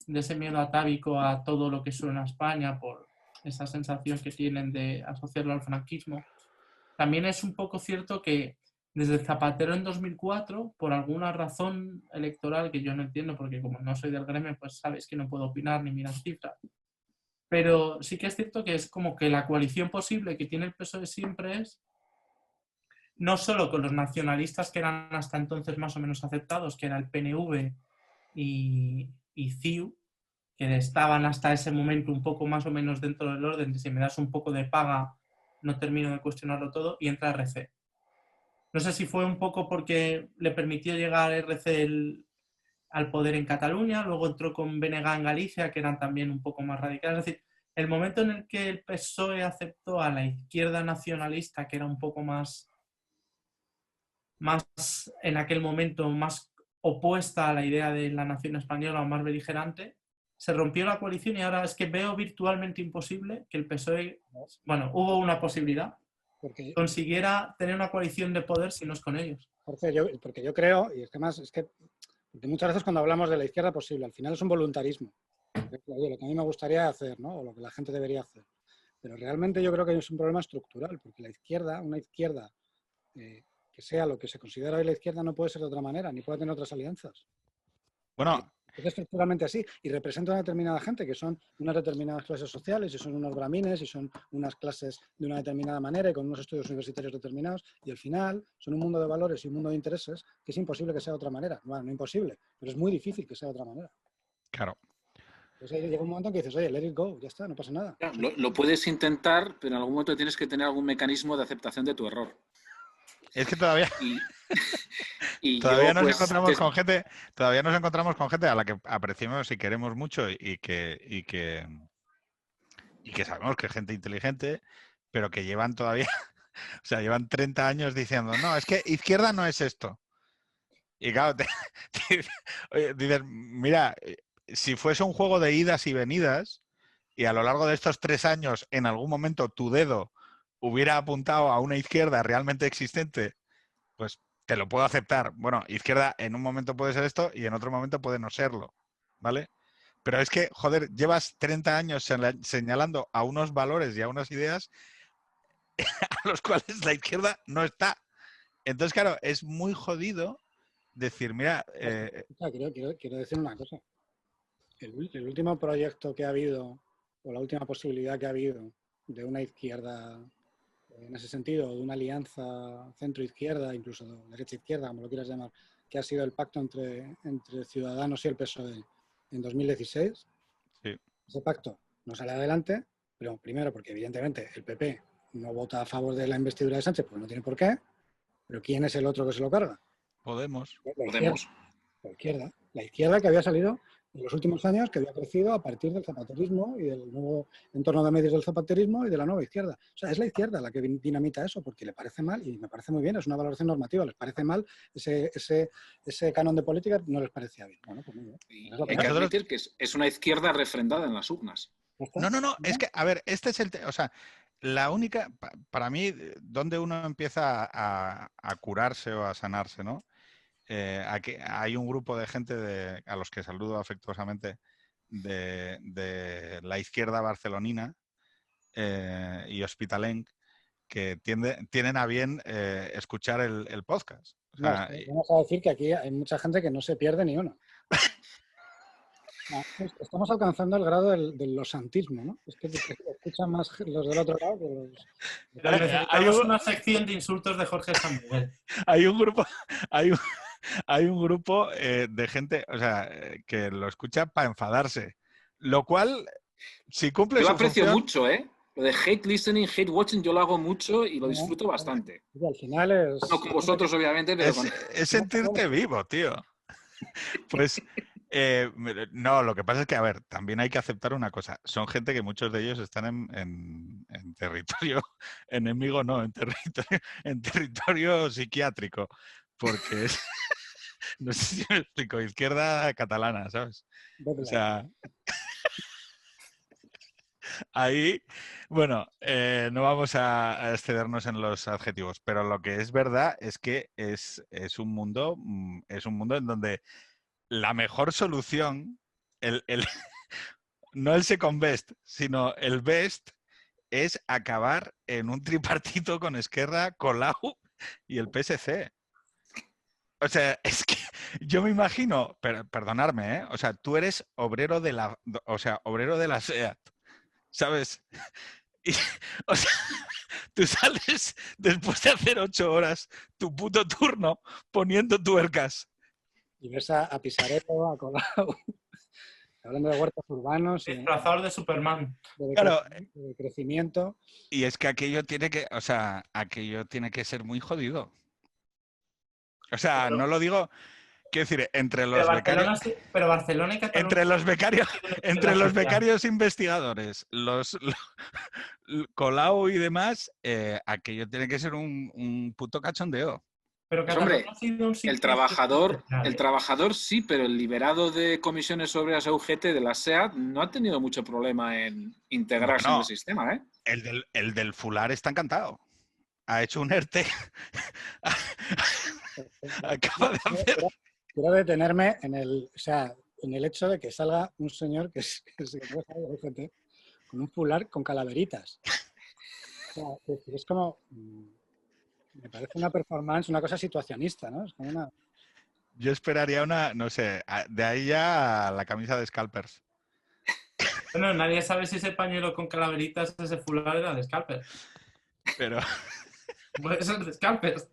ese miedo atávico a todo lo que suena a España por esa sensación que tienen de asociarlo al franquismo, también es un poco cierto que desde Zapatero en 2004, por alguna razón electoral que yo no entiendo, porque como no soy del gremio, pues sabéis que no puedo opinar ni mirar cifras, pero sí que es cierto que es como que la coalición posible que tiene el PSOE siempre es no solo con los nacionalistas que eran hasta entonces más o menos aceptados, que era el PNV y CiU, que estaban hasta ese momento un poco más o menos dentro del orden, si me das un poco de paga no termino de cuestionarlo todo, y entra RC. No sé si fue un poco porque le permitió llegar RC al poder en Cataluña, luego entró con BNG en Galicia, que eran también un poco más radicales. Es decir, el momento en el que el PSOE aceptó a la izquierda nacionalista, que era un poco más en aquel momento más opuesta a la idea de la nación española o más beligerante, se rompió la coalición y ahora es que veo virtualmente imposible que el PSOE, bueno, hubo una posibilidad, consiguiera tener una coalición de poder si no es con ellos. Porque yo creo, y es que más, es que porque muchas veces cuando hablamos de la izquierda posible, al final es un voluntarismo. Oye, lo que a mí me gustaría hacer, ¿no? O lo que la gente debería hacer. Pero realmente yo creo que es un problema estructural, porque la izquierda, una izquierda que sea lo que se considera hoy la izquierda, no puede ser de otra manera, ni puede tener otras alianzas. Bueno, es estructuralmente así y representa a una determinada gente que son unas determinadas clases sociales y son unos bramines y son unas clases de una determinada manera y con unos estudios universitarios determinados y al final son un mundo de valores y un mundo de intereses que es imposible que sea de otra manera. Bueno, no imposible, pero es muy difícil que sea de otra manera. Claro. Entonces llega un momento en que dices, oye, let it go, ya está, no pasa nada. Lo puedes intentar, pero en algún momento tienes que tener algún mecanismo de aceptación de tu error. Es que todavía... todavía nos encontramos con gente a la que apreciamos y queremos mucho y que sabemos que es gente inteligente, pero que llevan todavía, o sea, llevan 30 años diciendo, no, es que izquierda no es esto. Y claro, dices, mira, si fuese un juego de idas y venidas y a lo largo de estos 3 años en algún momento tu dedo hubiera apuntado a una izquierda realmente existente, pues te lo puedo aceptar. Bueno, izquierda en un momento puede ser esto y en otro momento puede no serlo, ¿vale? Pero es que, joder, llevas 30 años señalando a unos valores y a unas ideas a los cuales la izquierda no está. Entonces, claro, es muy jodido decir, mira... Quiero decir una cosa. El último proyecto que ha habido, o la última posibilidad que ha habido de una izquierda, en ese sentido, de una alianza centro-izquierda, incluso derecha-izquierda, como lo quieras llamar, que ha sido el pacto entre Ciudadanos y el PSOE en 2016. Sí. Ese pacto no sale adelante, pero primero porque evidentemente el PP no vota a favor de la investidura de Sánchez, porque no tiene por qué, pero ¿quién es el otro que se lo carga? Podemos. La izquierda que había salido en los últimos años que había crecido a partir del zapaterismo y del nuevo entorno de medios del zapaterismo y de la nueva izquierda. O sea, es la izquierda la que dinamita eso, porque le parece mal, y me parece muy bien, es una valoración normativa, les parece mal, ese canon de política no les parecía bien. Bueno, pues muy bien. Y hay que admitir que es una izquierda refrendada en las urnas. No, es que, a ver, este es o sea, la única, para mí, donde uno empieza a curarse o a sanarse, ¿no? Aquí hay un grupo de gente a los que saludo afectuosamente de la izquierda barcelonina y hospitalenc que tienen a bien escuchar el podcast. O sea, vamos a decir que aquí hay mucha gente que no se pierde ni uno. Estamos alcanzando el grado del losantismo, ¿no? Es que escuchan más los del otro lado que los... Pero necesitamos una sección de insultos de Jorge Samuel. Hay un grupo... Hay un grupo de gente, o sea, que lo escucha para enfadarse. Lo cual, si cumple yo su lo aprecio función, mucho, ¿eh? Lo de hate listening, hate watching, yo lo hago mucho y lo disfruto bastante. Y al final es... No con vosotros, obviamente, pero es sentirte vivo, tío. Pues no, lo que pasa es que, a ver, también hay que aceptar una cosa. Son gente que muchos de ellos están en territorio enemigo, no, en territorio psiquiátrico. Porque es, no sé si me explico, izquierda catalana, ¿sabes? O sea, ahí, bueno, no vamos a excedernos en los adjetivos, pero lo que es verdad es que es un mundo en donde la mejor solución, no el second best, sino el best, es acabar en un tripartito con Esquerra, Colau y el PSC. O sea, es que yo me imagino, perdonadme, ¿eh? O sea, tú eres obrero de la SEAT, ¿sabes? Y, o sea, tú sales después de hacer 8 horas tu puto turno poniendo tuercas. Y ves a Pisarello, a Colau, hablando de huertos urbanos. Disfrazador de Superman. Claro. De crecimiento. Y es que aquello tiene que ser muy jodido. O sea, no lo digo, quiero decir, entre los becarios. Pero Barcelona y Cataluña. Entre los becarios investigadores, Colau y demás, aquello tiene que ser un puto cachondeo. Pero pues, hombre, el trabajador sí, pero el liberado de comisiones obreras UGT de la SEAT no ha tenido mucho problema en integrarse en el sistema, ¿eh? El del Fular está encantado. Ha hecho un ERTE. Acaba de hacer... Quiero detenerme en el hecho de que salga un señor que se UGT con un fular con calaveritas. O sea, es como... Me parece una performance, una cosa situacionista, ¿no? Es como una... Yo esperaría no sé, de ahí ya a la camisa de Scalpers. Bueno, nadie sabe si ese pañuelo con calaveritas, ese fular era de Scalpers. Pero... Puede ser de Scalpers.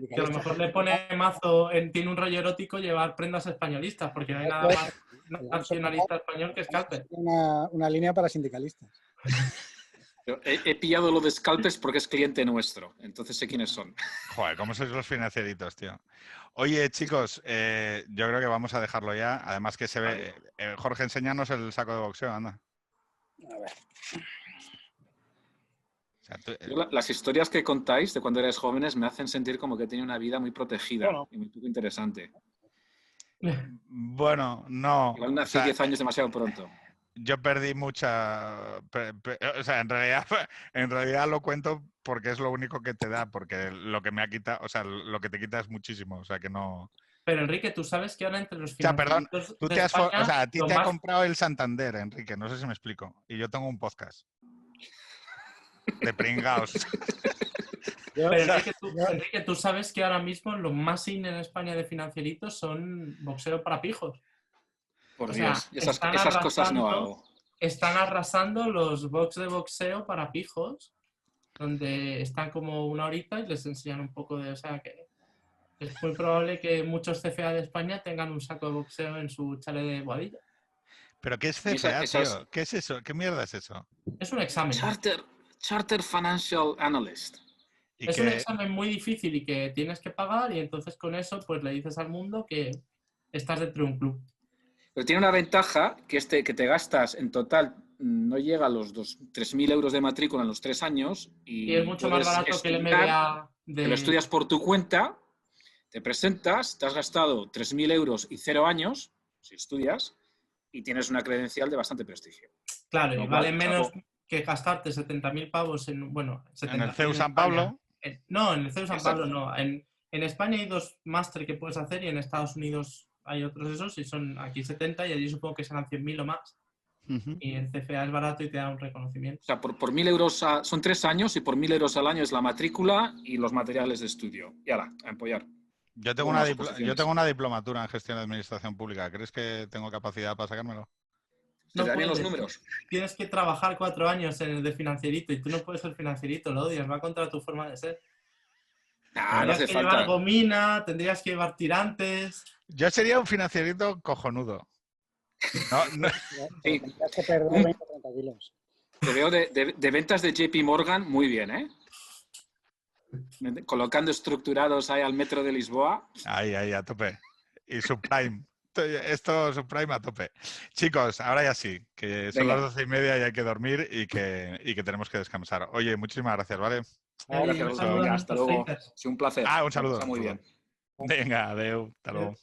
Que a lo mejor le pone mazo, tiene un rollo erótico llevar prendas españolistas, porque no hay nada más nacionalista español que Scalpers. Una línea para sindicalistas. He pillado lo de Scalpers porque es cliente nuestro, entonces sé quiénes son. Joder, ¿cómo sois los financieritos, tío? Oye, chicos, yo creo que vamos a dejarlo ya. Además que se ve... Jorge, enséñanos el saco de boxeo, anda. A ver. Las historias que contáis de cuando eres jóvenes me hacen sentir como que tenía una vida muy protegida y muy poco interesante. Bueno, no. Igual nací 10 años demasiado pronto. Yo perdí mucha... o sea, en realidad lo cuento porque es lo único que te da, porque lo que me ha quitado, o sea, lo que te quita es muchísimo, o sea, que no... Pero, Enrique, tú sabes que ahora entre los financiamientos a ti te ha comprado el Santander, Enrique, no sé si me explico, y yo tengo un podcast. De pringaos. Pero Enrique, tú sabes que ahora mismo lo más in en España de financieritos son boxeo para pijos. Por Dios, esas cosas no hago. Están arrasando los box de boxeo para pijos, donde están como una horita y les enseñan un poco de... O sea, que es muy probable que muchos CFA de España tengan un saco de boxeo en su chale de Boadilla. ¿Pero qué es CFA, tío? ¿Qué es eso? ¿Qué mierda es eso? Es un examen. Charter Financial Analyst. Es un examen muy difícil y que tienes que pagar y entonces con eso pues le dices al mundo que estás dentro de un club. Pero tiene una ventaja que que te gastas en total, no llega a los 3.000 euros de matrícula en los 3 años. Y es mucho más puedes barato que el estudiar, MBA que lo estudias por tu cuenta, te presentas, te has gastado 3.000 euros y 0 años, si estudias, y tienes una credencial de bastante prestigio. Claro, Lo y cual vale es menos algo- que gastarte 70.000 pavos en, bueno, En 70.000 el CEU en San España. Pablo, No, en el CEU San Pablo Exacto. no. En España hay 2 máster que puedes hacer y en Estados Unidos hay otros esos y son aquí 70 y allí supongo que serán 100.000 o más. Y el CFA es barato y te da un reconocimiento. O sea, por 1.000 euros, son 3 años y por 1.000 euros al año es la matrícula y los materiales de estudio. Y ala, a empollar. yo tengo Buenas yo oposiciones. tengo una diplomatura en gestión de administración pública. ¿Crees que tengo capacidad para sacármelo? ¿Te No dan bien los puedes. números? Tienes que trabajar 4 años en el de financierito y tú no puedes ser financierito, lo odias, va contra tu forma de ser. Nah, no Tendrías hace que llevar falta. gomina, tendrías que llevar tirantes. Yo sería un financierito cojonudo. No, Sí. Tendrías que perder 20 o 30 kilos. Te veo de ventas de JP Morgan muy bien, ¿eh? Colocando estructurados ahí al metro de Lisboa. ahí, a tope. Y subprime. Esto subprime a tope. Chicos, ahora ya sí, que son Venga. las 12:30 y hay que dormir y que tenemos que descansar. Oye, muchísimas gracias, ¿vale? Gracias, Un Gonzalo. saludo a Venga, hasta nuestros luego. haters. Sí, un placer. Un Me lo he saludo. pasado muy bien. Venga, adeu. Hasta luego.